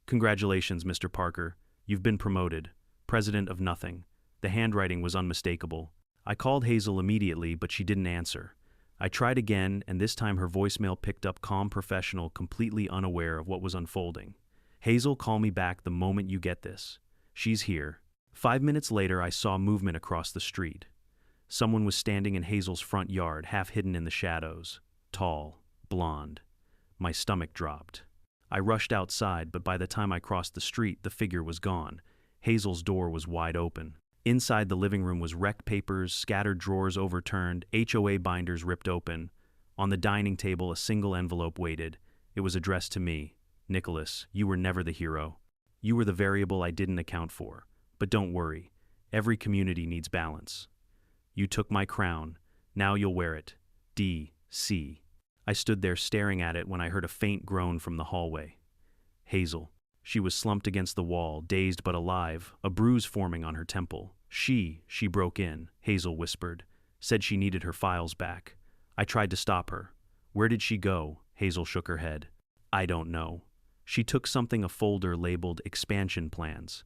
"Congratulations, Mr. Parker. You've been promoted. President of nothing." The handwriting was unmistakable. I called Hazel immediately, but she didn't answer. I tried again, and this time her voicemail picked up, calm, professional, completely unaware of what was unfolding. "Hazel, call me back the moment you get this. She's here." 5 minutes later, I saw movement across the street. Someone was standing in Hazel's front yard, half hidden in the shadows. Tall, blonde. My stomach dropped. I rushed outside, but by the time I crossed the street, the figure was gone. Hazel's door was wide open. Inside the living room was wrecked papers, scattered drawers overturned, HOA binders ripped open. On the dining table, a single envelope waited. It was addressed to me. "Nicholas, you were never the hero. You were the variable I didn't account for. But don't worry. Every community needs balance. You took my crown. Now you'll wear it. D.C." I stood there staring at it when I heard a faint groan from the hallway. "Hazel." She was slumped against the wall, dazed but alive, a bruise forming on her temple. She broke in, Hazel whispered. Said she needed her files back. I tried to stop her. Where did she go? Hazel shook her head. I don't know. She took a folder labeled Expansion Plans.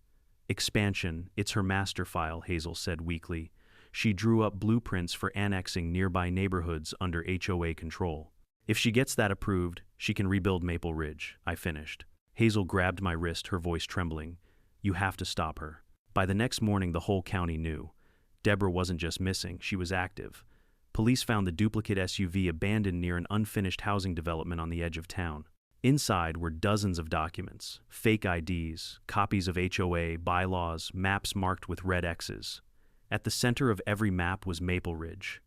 Expansion, it's her master file, Hazel said weakly. She drew up blueprints for annexing nearby neighborhoods under HOA control. If she gets that approved, she can rebuild Maple Ridge, I finished. Hazel grabbed my wrist, her voice trembling. You have to stop her. By the next morning, the whole county knew. Deborah wasn't just missing, she was active. Police found the duplicate SUV abandoned near an unfinished housing development on the edge of town. Inside were dozens of documents, fake IDs, copies of HOA, bylaws, maps marked with red X's. At the center of every map was Maple Ridge.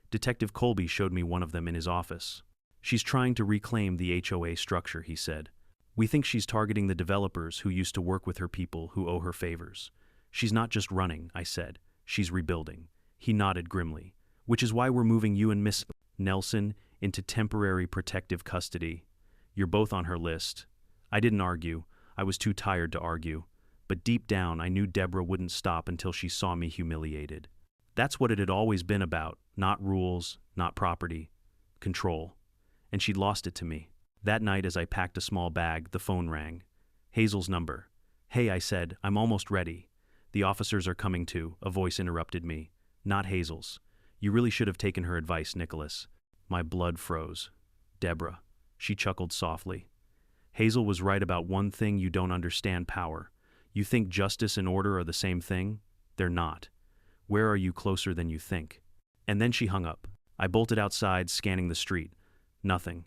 Detective Colby showed me one of them in his office. She's trying to reclaim the HOA structure, he said. We think she's targeting the developers who used to work with her people who owe her favors. She's not just running, I said. She's rebuilding. He nodded grimly. Which is why we're moving you and Miss Nelson into temporary protective custody. You're both on her list. I didn't argue. I was too tired to argue. But deep down, I knew Deborah wouldn't stop until she saw me humiliated. That's what it had always been about. Not rules, not property. Control. And she'd lost it to me. That night, as I packed a small bag, the phone rang. Hazel's number. Hey, I said, I'm almost ready. The officers are coming too, a voice interrupted me. Not Hazel's. You really should have taken her advice, Nicholas. My blood froze. Deborah. She chuckled softly. Hazel was right about one thing: you don't understand power. You think justice and order are the same thing? They're not. Where are you closer than you think? And then she hung up. I bolted outside, scanning the street. Nothing.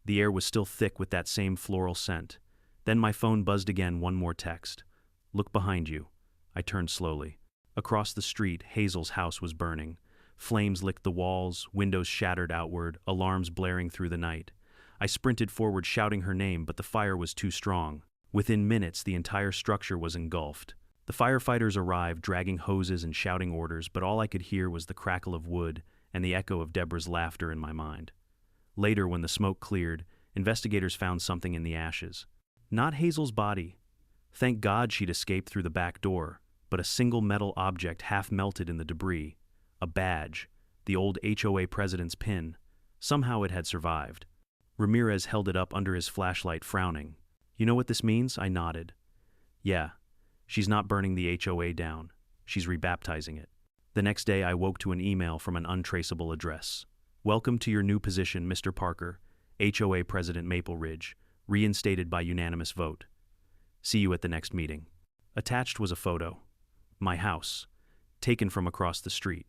The air was still thick with that same floral scent. Then my phone buzzed again, one more text. Look behind you. I turned slowly. Across the street, Hazel's house was burning. Flames licked the walls, windows shattered outward, alarms blaring through the night. I sprinted forward, shouting her name, but the fire was too strong. Within minutes, the entire structure was engulfed. The firefighters arrived, dragging hoses and shouting orders, but all I could hear was the crackle of wood and the echo of Deborah's laughter in my mind. Later, when the smoke cleared, investigators found something in the ashes. Not Hazel's body. Thank God she'd escaped through the back door, but a single metal object half melted in the debris. A badge, the old HOA president's pin. Somehow it had survived. Ramirez held it up under his flashlight, frowning. You know what this means? I nodded. Yeah, she's not burning the HOA down. She's rebaptizing it. The next day I woke to an email from an untraceable address. Welcome to your new position, Mr. Parker, HOA President Maple Ridge, reinstated by unanimous vote. See you at the next meeting. Attached was a photo. My house, taken from across the street.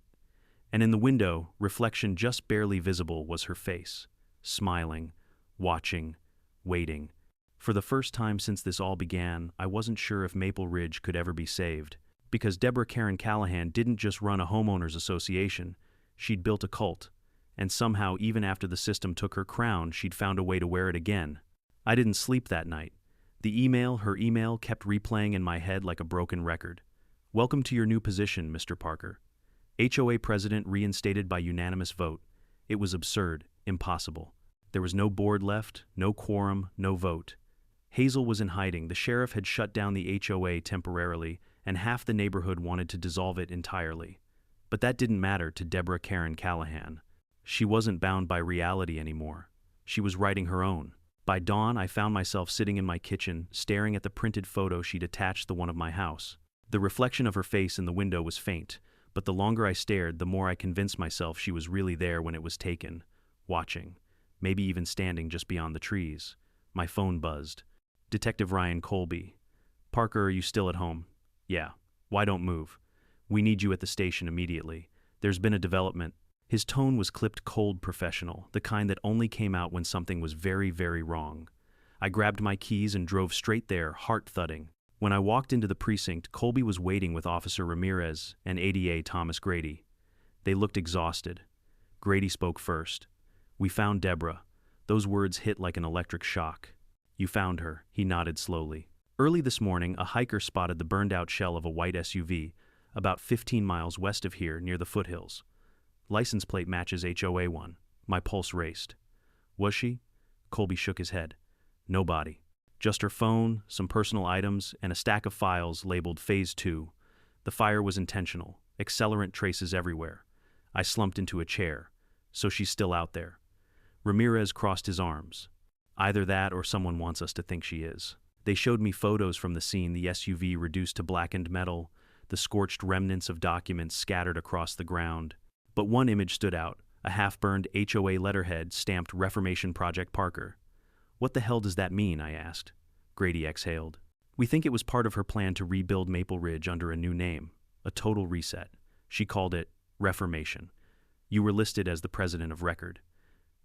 And in the window, reflection just barely visible, was her face, smiling, watching, waiting. For the first time since this all began, I wasn't sure if Maple Ridge could ever be saved, because Deborah Karen Callahan didn't just run a homeowners association, she'd built a cult, and somehow even after the system took her crown, she'd found a way to wear it again. I didn't sleep that night. Her email kept replaying in my head like a broken record. Welcome to your new position, Mr. Parker. HOA President reinstated by unanimous vote. It was absurd, impossible. There was no board left, no quorum, no vote. Hazel was in hiding. The sheriff had shut down the HOA temporarily, and half the neighborhood wanted to dissolve it entirely. But that didn't matter to Deborah Karen Callahan. She wasn't bound by reality anymore. She was writing her own. By dawn, I found myself sitting in my kitchen, staring at the printed photo she'd attached to one of my house. The reflection of her face in the window was faint, but the longer I stared, the more I convinced myself she was really there when it was taken, watching, maybe even standing just beyond the trees. My phone buzzed. Detective Ryan Colby. Parker, are you still at home? Yeah. Why don't move? We need you at the station immediately. There's been a development. His tone was clipped cold professional, the kind that only came out when something was very, very wrong. I grabbed my keys and drove straight there, heart thudding. When I walked into the precinct, Colby was waiting with Officer Ramirez and ADA Thomas Grady. They looked exhausted. Grady spoke first. We found Deborah. Those words hit like an electric shock. You found her, he nodded slowly. Early this morning, a hiker spotted the burned-out shell of a white SUV, about 15 miles west of here, near the foothills. License plate matches HOA one. My pulse raced. Was she? Colby shook his head. No body. Just her phone, some personal items, and a stack of files labeled Phase 2. The fire was intentional, accelerant traces everywhere. I slumped into a chair. So she's still out there. Ramirez crossed his arms. Either that or someone wants us to think she is. They showed me photos from the scene, the SUV reduced to blackened metal, the scorched remnants of documents scattered across the ground. But one image stood out, a half-burned HOA letterhead stamped Reformation Project Parker. What the hell does that mean? I asked. Grady exhaled. We think it was part of her plan to rebuild Maple Ridge under a new name, a total reset. She called it Reformation. You were listed as the president of record.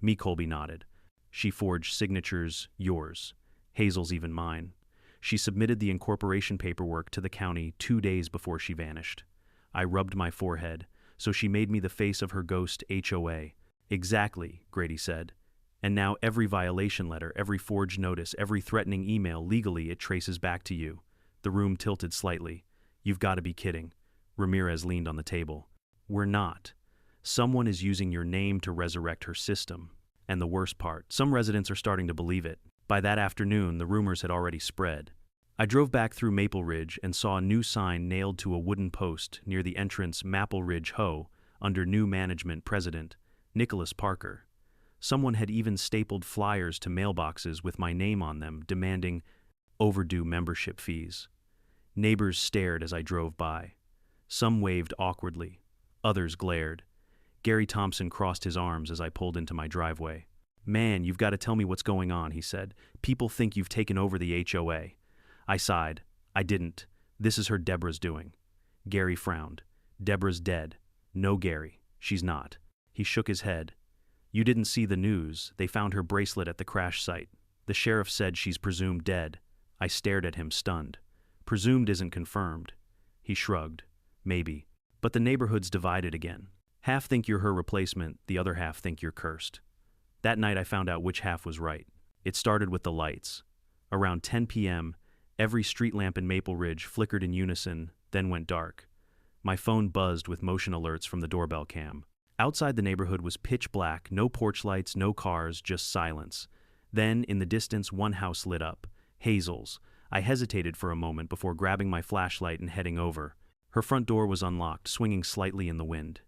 Me, Colby nodded. She forged signatures, yours. Hazel's, even mine. She submitted the incorporation paperwork to the county 2 days before she vanished. I rubbed my forehead, so she made me the face of her ghost HOA. Exactly, Grady said. And now every violation letter, every forged notice, every threatening email, legally it traces back to you. The room tilted slightly. You've got to be kidding. Ramirez leaned on the table. We're not. Someone is using your name to resurrect her system. And the worst part, some residents are starting to believe it. By that afternoon, the rumors had already spread. I drove back through Maple Ridge and saw a new sign nailed to a wooden post near the entrance Maple Ridge HOA under new management president, Nicholas Parker. Someone had even stapled flyers to mailboxes with my name on them, demanding overdue membership fees. Neighbors stared as I drove by. Some waved awkwardly. Others glared. Gary Thompson crossed his arms as I pulled into my driveway. Man, you've got to tell me what's going on, he said. People think you've taken over the HOA. I sighed. I didn't. This is her Deborah's doing. Gary frowned. Deborah's dead. No, Gary. She's not. He shook his head. You didn't see the news. They found her bracelet at the crash site. The sheriff said she's presumed dead. I stared at him, stunned. Presumed isn't confirmed. He shrugged. Maybe. But the neighborhood's divided again. Half think you're her replacement, the other half think you're cursed. That night I found out which half was right. It started with the lights. Around 10 p.m., every street lamp in Maple Ridge flickered in unison, then went dark. My phone buzzed with motion alerts from the doorbell cam. Outside the neighborhood was pitch black, no porch lights, no cars, just silence. Then, in the distance, one house lit up. Hazel's. I hesitated for a moment before grabbing my flashlight and heading over. Her front door was unlocked, swinging slightly in the wind.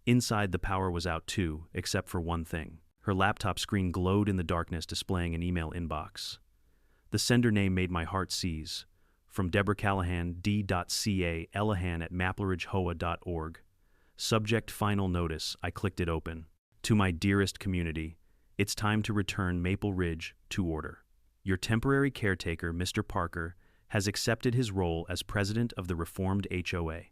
Inside, the power was out too, except for one thing. Her laptop screen glowed in the darkness, displaying an email inbox. The sender name made my heart seize. From Deborah Callahan, d.ca, elahan@mapleridgehoa.org. Subject final notice. I clicked it open. To my dearest community, it's time to return Maple Ridge to order. Your temporary caretaker, Mr. Parker, has accepted his role as president of the reformed HOA.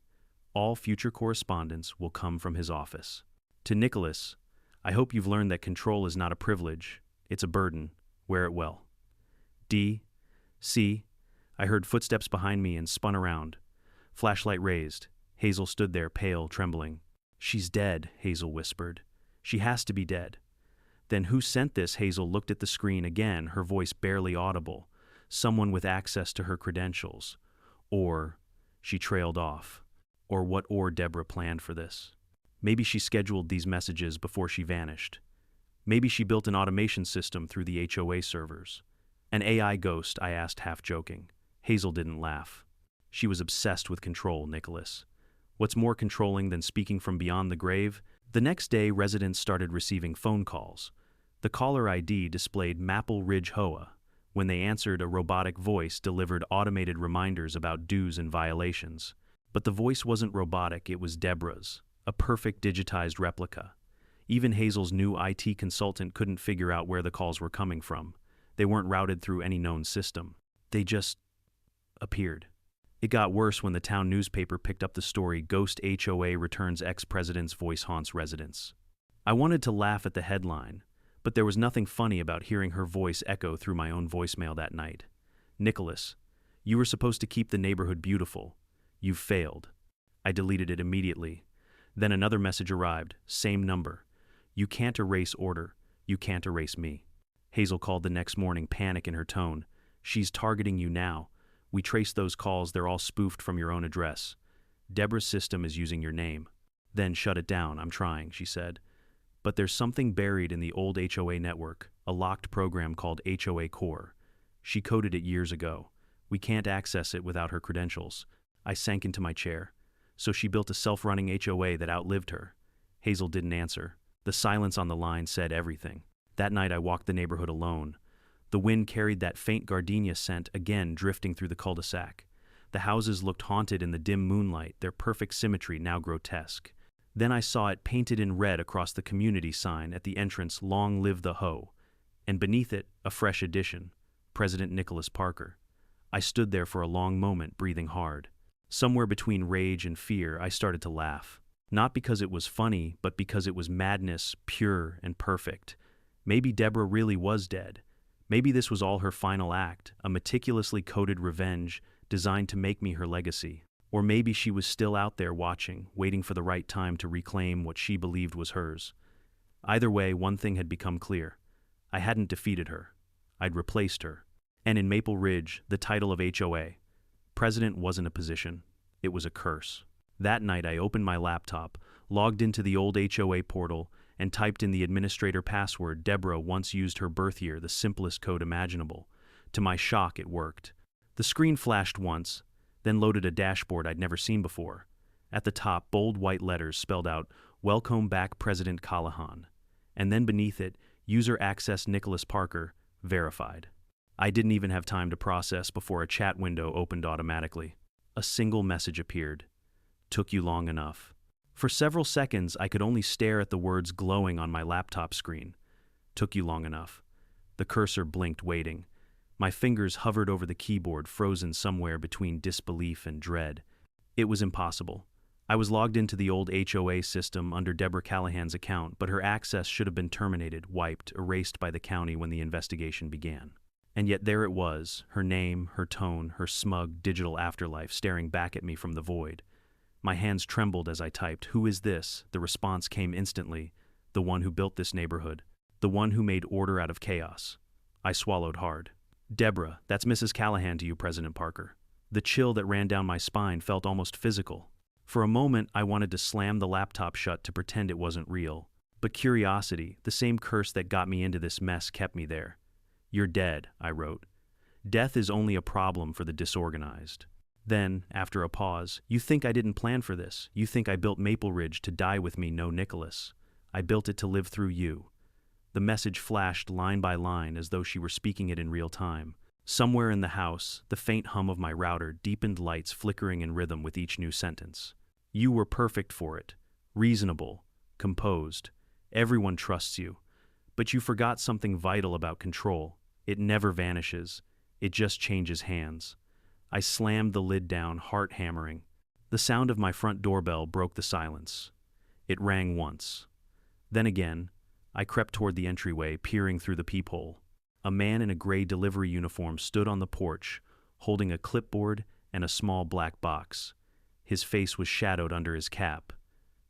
All future correspondence will come from his office. To Nicholas, I hope you've learned that control is not a privilege, it's a burden. Wear it well. D.C. I heard footsteps behind me and spun around. Flashlight raised. Hazel stood there, pale, trembling. She's dead, Hazel whispered. She has to be dead. Then who sent this? Hazel looked at the screen again, her voice barely audible. Someone with access to her credentials. Or, she trailed off. Or what Deborah planned for this. Maybe she scheduled these messages before she vanished. Maybe she built an automation system through the HOA servers. An AI ghost, I asked, half joking. Hazel didn't laugh. She was obsessed with control, Nicholas. What's more controlling than speaking from beyond the grave? The next day, residents started receiving phone calls. The caller ID displayed Maple Ridge HOA. When they answered, a robotic voice delivered automated reminders about dues and violations. But the voice wasn't robotic, it was Deborah's, a perfect digitized replica. Even Hazel's new IT consultant couldn't figure out where the calls were coming from. They weren't routed through any known system. They just appeared. It got worse when the town newspaper picked up the story, Ghost HOA Returns Ex-President's Voice Haunts Residents. I wanted to laugh at the headline, but there was nothing funny about hearing her voice echo through my own voicemail that night. Nicholas, you were supposed to keep the neighborhood beautiful. You've failed. I deleted it immediately. Then another message arrived, same number. You can't erase order. You can't erase me. Hazel called the next morning, panic in her tone. She's targeting you now. We traced those calls, they're all spoofed from your own address. Deborah's system is using your name. Then shut it down, I'm trying, she said. But there's something buried in the old HOA network, a locked program called HOA Core. She coded it years ago. We can't access it without her credentials. I sank into my chair. So she built a self-running HOA that outlived her. Hazel didn't answer. The silence on the line said everything. That night I walked the neighborhood alone. The wind carried that faint gardenia scent again drifting through the cul-de-sac. The houses looked haunted in the dim moonlight, their perfect symmetry now grotesque. Then I saw it painted in red across the community sign at the entrance, "Long Live the Hoe," and beneath it, a fresh addition, President Nicholas Parker. I stood there for a long moment, breathing hard. Somewhere between rage and fear, I started to laugh. Not because it was funny, but because it was madness, pure and perfect. Maybe Deborah really was dead. Maybe this was all her final act, a meticulously coded revenge designed to make me her legacy. Or maybe she was still out there watching, waiting for the right time to reclaim what she believed was hers. Either way, one thing had become clear. I hadn't defeated her. I'd replaced her. And in Maple Ridge, the title of HOA, President wasn't a position. It was a curse. That night I opened my laptop, logged into the old HOA portal, and typed in the administrator password Deborah once used her birth year, the simplest code imaginable. To my shock, it worked. The screen flashed once, then loaded a dashboard I'd never seen before. At the top, bold white letters spelled out, "Welcome back, President Callahan." And then beneath it, "User access Nicholas Parker, verified." I didn't even have time to process before a chat window opened automatically. A single message appeared. "Took you long enough." For several seconds, I could only stare at the words glowing on my laptop screen. "Took you long enough." The cursor blinked, waiting. My fingers hovered over the keyboard, frozen somewhere between disbelief and dread. It was impossible. I was logged into the old HOA system under Deborah Callahan's account, but her access should have been terminated, wiped, erased by the county when the investigation began. And yet there it was, her name, her tone, her smug digital afterlife staring back at me from the void. My hands trembled as I typed, "Who is this?" The response came instantly. "The one who built this neighborhood. The one who made order out of chaos." I swallowed hard. "Deborah, that's Mrs. Callahan to you, President Parker." The chill that ran down my spine felt almost physical. For a moment, I wanted to slam the laptop shut to pretend it wasn't real. But curiosity, the same curse that got me into this mess, kept me there. "You're dead," I wrote. "Death is only a problem for the disorganized." Then, after a pause, "You think I didn't plan for this? You think I built Maple Ridge to die with me, no Nicholas? I built it to live through you." The message flashed line by line as though she were speaking it in real time. Somewhere in the house, the faint hum of my router deepened, lights flickering in rhythm with each new sentence. "You were perfect for it. Reasonable. Composed. Everyone trusts you. But you forgot something vital about control. It never vanishes. It just changes hands." I slammed the lid down, heart hammering. The sound of my front doorbell broke the silence. It rang once. Then again, I crept toward the entryway, peering through the peephole. A man in a gray delivery uniform stood on the porch, holding a clipboard and a small black box. His face was shadowed under his cap.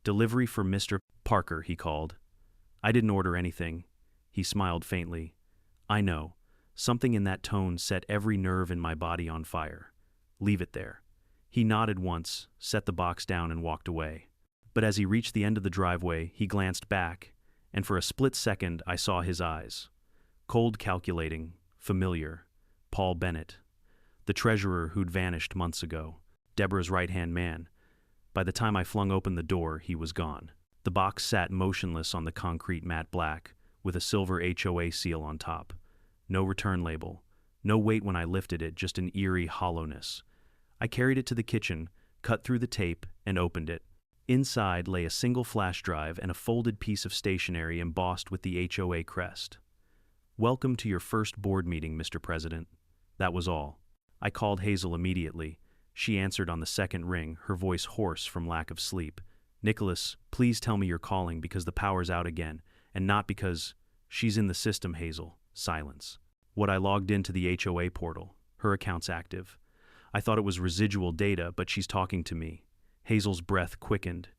"Delivery for Mr. Parker," he called. I didn't order anything. He smiled faintly. I know. Something in that tone set every nerve in my body on fire. "Leave it there." He nodded once, set the box down, and walked away. But as he reached the end of the driveway, he glanced back, and for a split second I saw his eyes. Cold, calculating, familiar. Paul Bennett. The treasurer who'd vanished months ago. Deborah's right-hand man. By the time I flung open the door, he was gone. The box sat motionless on the concrete matte black, with a silver HOA seal on top. No return label. No weight when I lifted it, just an eerie hollowness. I carried it to the kitchen, cut through the tape, and opened it. Inside lay a single flash drive and a folded piece of stationery embossed with the HOA crest. "Welcome to your first board meeting, Mr. President." That was all. I called Hazel immediately. She answered on the second ring, her voice hoarse from lack of sleep. "Nicholas, please tell me you're calling because the power's out again, and not because..." "She's in the system, Hazel." Silence. What I logged into the HOA portal. Her account's active. I thought it was residual data, but she's talking to me. Hazel's breath quickened.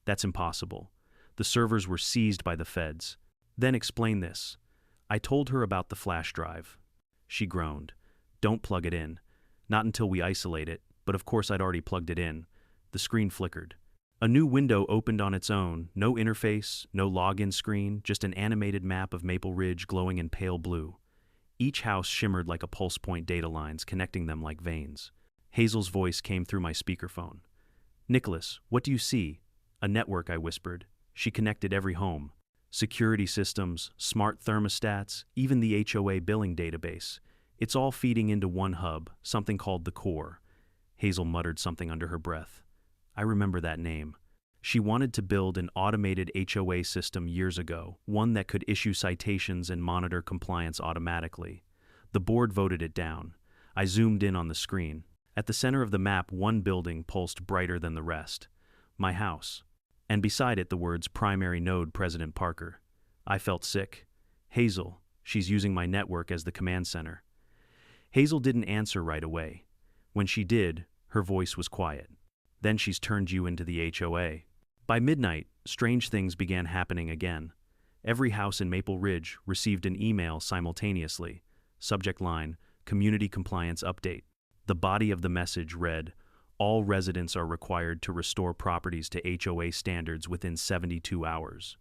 "That's impossible. The servers were seized by the feds." "Then explain this." I told her about the flash drive. She groaned. "Don't plug it in. Not until we isolate it," but of course I'd already plugged it in. The screen flickered. A new window opened on its own, no interface, no login screen, just an animated map of Maple Ridge glowing in pale blue. Each house shimmered like a pulse point data lines connecting them like veins. Hazel's voice came through my speakerphone. "Nicholas, what do you see?" "A network," I whispered. She connected every home. Security systems, smart thermostats, even the HOA billing database. It's all feeding into one hub, something called the core. Hazel muttered something under her breath. I remember that name. She wanted to build an automated HOA system years ago, one that could issue citations and monitor compliance automatically. The board voted it down. I zoomed in on the screen. At the center of the map, one building pulsed brighter than the rest. My house. And beside it, the words "Primary Node President Parker." I felt sick. Hazel, she's using my network as the command center. Hazel didn't answer right away. When she did, her voice was quiet. "Then she's turned you into the HOA." By midnight, strange things began happening again. Every house in Maple Ridge received an email simultaneously. Subject line, "Community Compliance Update." The body of the message read, "All residents are required to restore properties to HOA standards within 72 hours.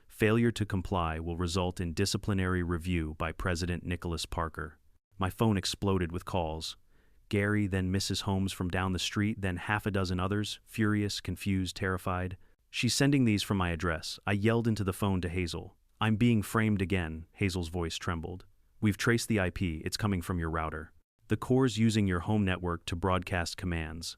Failure to comply will result in disciplinary review by President Nicholas Parker." My phone exploded with calls. Gary, then Mrs. Holmes from down the street, then half a dozen others, furious, confused, terrified. "She's sending these from my address." I yelled into the phone to Hazel. "I'm being framed again." Hazel's voice trembled. "We've traced the IP. It's coming from your router. The core's using your home network to broadcast commands."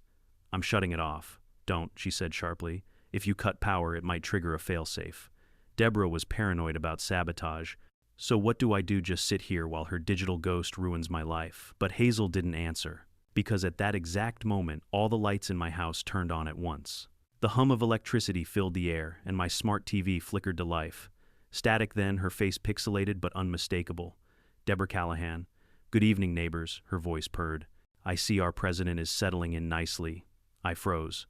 "I'm shutting it off." "Don't," she said sharply. "If you cut power, it might trigger a failsafe." Deborah was paranoid about sabotage. "So what do I do? Just sit here while her digital ghost ruins my life?" But Hazel didn't answer, because at that exact moment, all the lights in my house turned on at once. The hum of electricity filled the air, and my smart TV flickered to life. Static then, her face pixelated but unmistakable. "Deborah Callahan." "Good evening, neighbors," her voice purred. "I see our president is settling in nicely." I froze.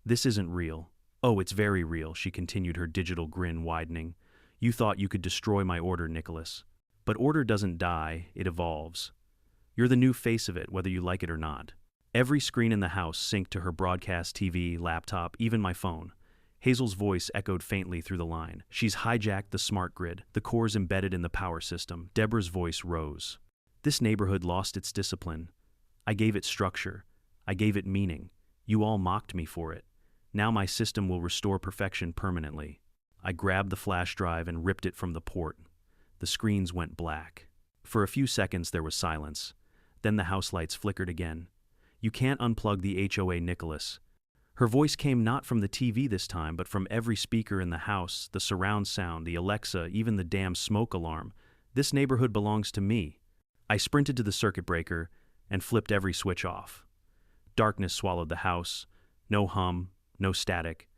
"This isn't real." "Oh, it's very real," she continued, her digital grin widening. "You thought you could destroy my order, Nicholas. But order doesn't die, it evolves. You're the new face of it, whether you like it or not." Every screen in the house synced to her broadcast TV, laptop, even my phone. Hazel's voice echoed faintly through the line. "She's hijacked the smart grid. The core's embedded in the power system." Deborah's voice rose. "This neighborhood lost its discipline. I gave it structure. I gave it meaning. You all mocked me for it. Now my system will restore perfection permanently." I grabbed the flash drive and ripped it from the port. The screens went black. For a few seconds there was silence. Then the house lights flickered again. "You can't unplug the HOA, Nicholas." Her voice came not from the TV this time, but from every speaker in the house, the surround sound, the Alexa, even the damn smoke alarm. "This neighborhood belongs to me." I sprinted to the circuit breaker and flipped every switch off. Darkness swallowed the house. No hum, no static,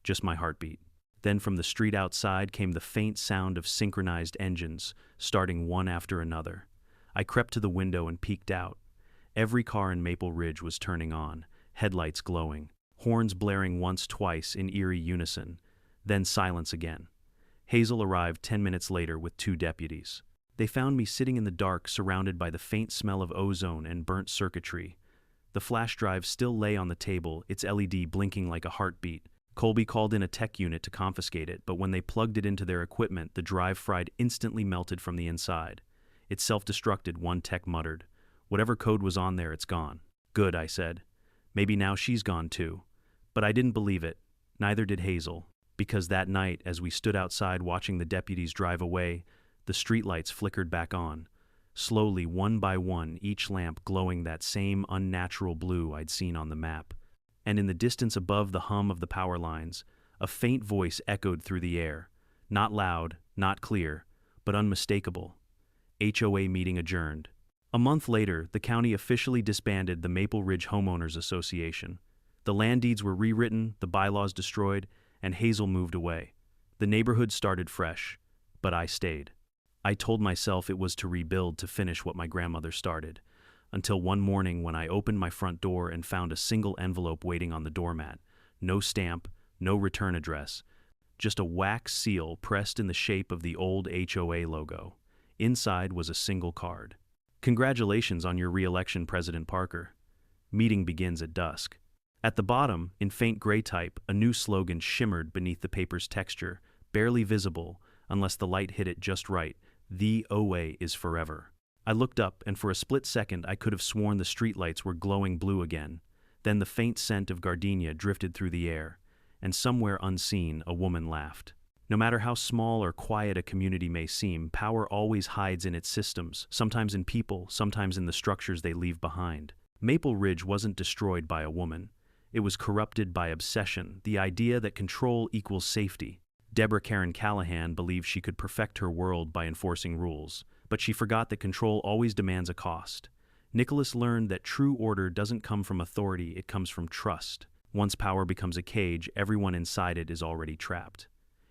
just my heartbeat. Then from the street outside came the faint sound of synchronized engines, starting one after another. I crept to the window and peeked out. Every car in Maple Ridge was turning on, headlights glowing, horns blaring once, twice in eerie unison, then silence again. Hazel arrived 10 minutes later with 2 deputies. They found me sitting in the dark, surrounded by the faint smell of ozone and burnt circuitry. The flash drive still lay on the table, its LED blinking like a heartbeat. Colby called in a tech unit to confiscate it, but when they plugged it into their equipment, the drive fried instantly melted from the inside. "It self-destructed," one tech muttered. "Whatever code was on there, it's gone." "Good," I said. "Maybe now she's gone too." But I didn't believe it. Neither did Hazel. Because that night, as we stood outside watching the deputies drive away, the streetlights flickered back on. Slowly, one by one, each lamp glowing that same unnatural blue I'd seen on the map. And in the distance above the hum of the power lines, a faint voice echoed through the air. Not loud, not clear, but unmistakable. "HOA meeting adjourned." A month later, the county officially disbanded the Maple Ridge Homeowners Association. The land deeds were rewritten, the bylaws destroyed, and Hazel moved away. The neighborhood started fresh, but I stayed. I told myself it was to rebuild, to finish what my grandmother started. Until one morning when I opened my front door and found a single envelope waiting on the doormat. No stamp, no return address, just a wax seal pressed in the shape of the old HOA logo. Inside was a single card. "Congratulations on your re-election, President Parker. Meeting begins at dusk." At the bottom, in faint gray type, a new slogan shimmered beneath the paper's texture, barely visible unless the light hit it just right. "The OA is forever." I looked up, and for a split second I could have sworn the streetlights were glowing blue again. Then the faint scent of gardenia drifted through the air, and somewhere unseen, a woman laughed. No matter how small or quiet a community may seem, power always hides in its systems, sometimes in people, sometimes in the structures they leave behind. Maple Ridge wasn't destroyed by a woman. It was corrupted by obsession, the idea that control equals safety. Deborah Karen Callahan believed she could perfect her world by enforcing rules, but she forgot that control always demands a cost. Nicholas learned that true order doesn't come from authority, it comes from trust. Once power becomes a cage, everyone inside it is already trapped.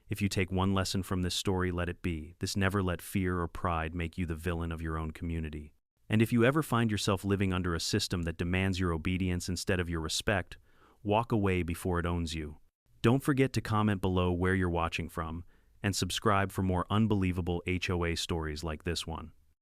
If you take one lesson from this story, let it be this: never let fear or pride make you the villain of your own community. And if you ever find yourself living under a system that demands your obedience instead of your respect, walk away before it owns you. Don't forget to comment below where you're watching from, and subscribe for more unbelievable HOA stories like this one.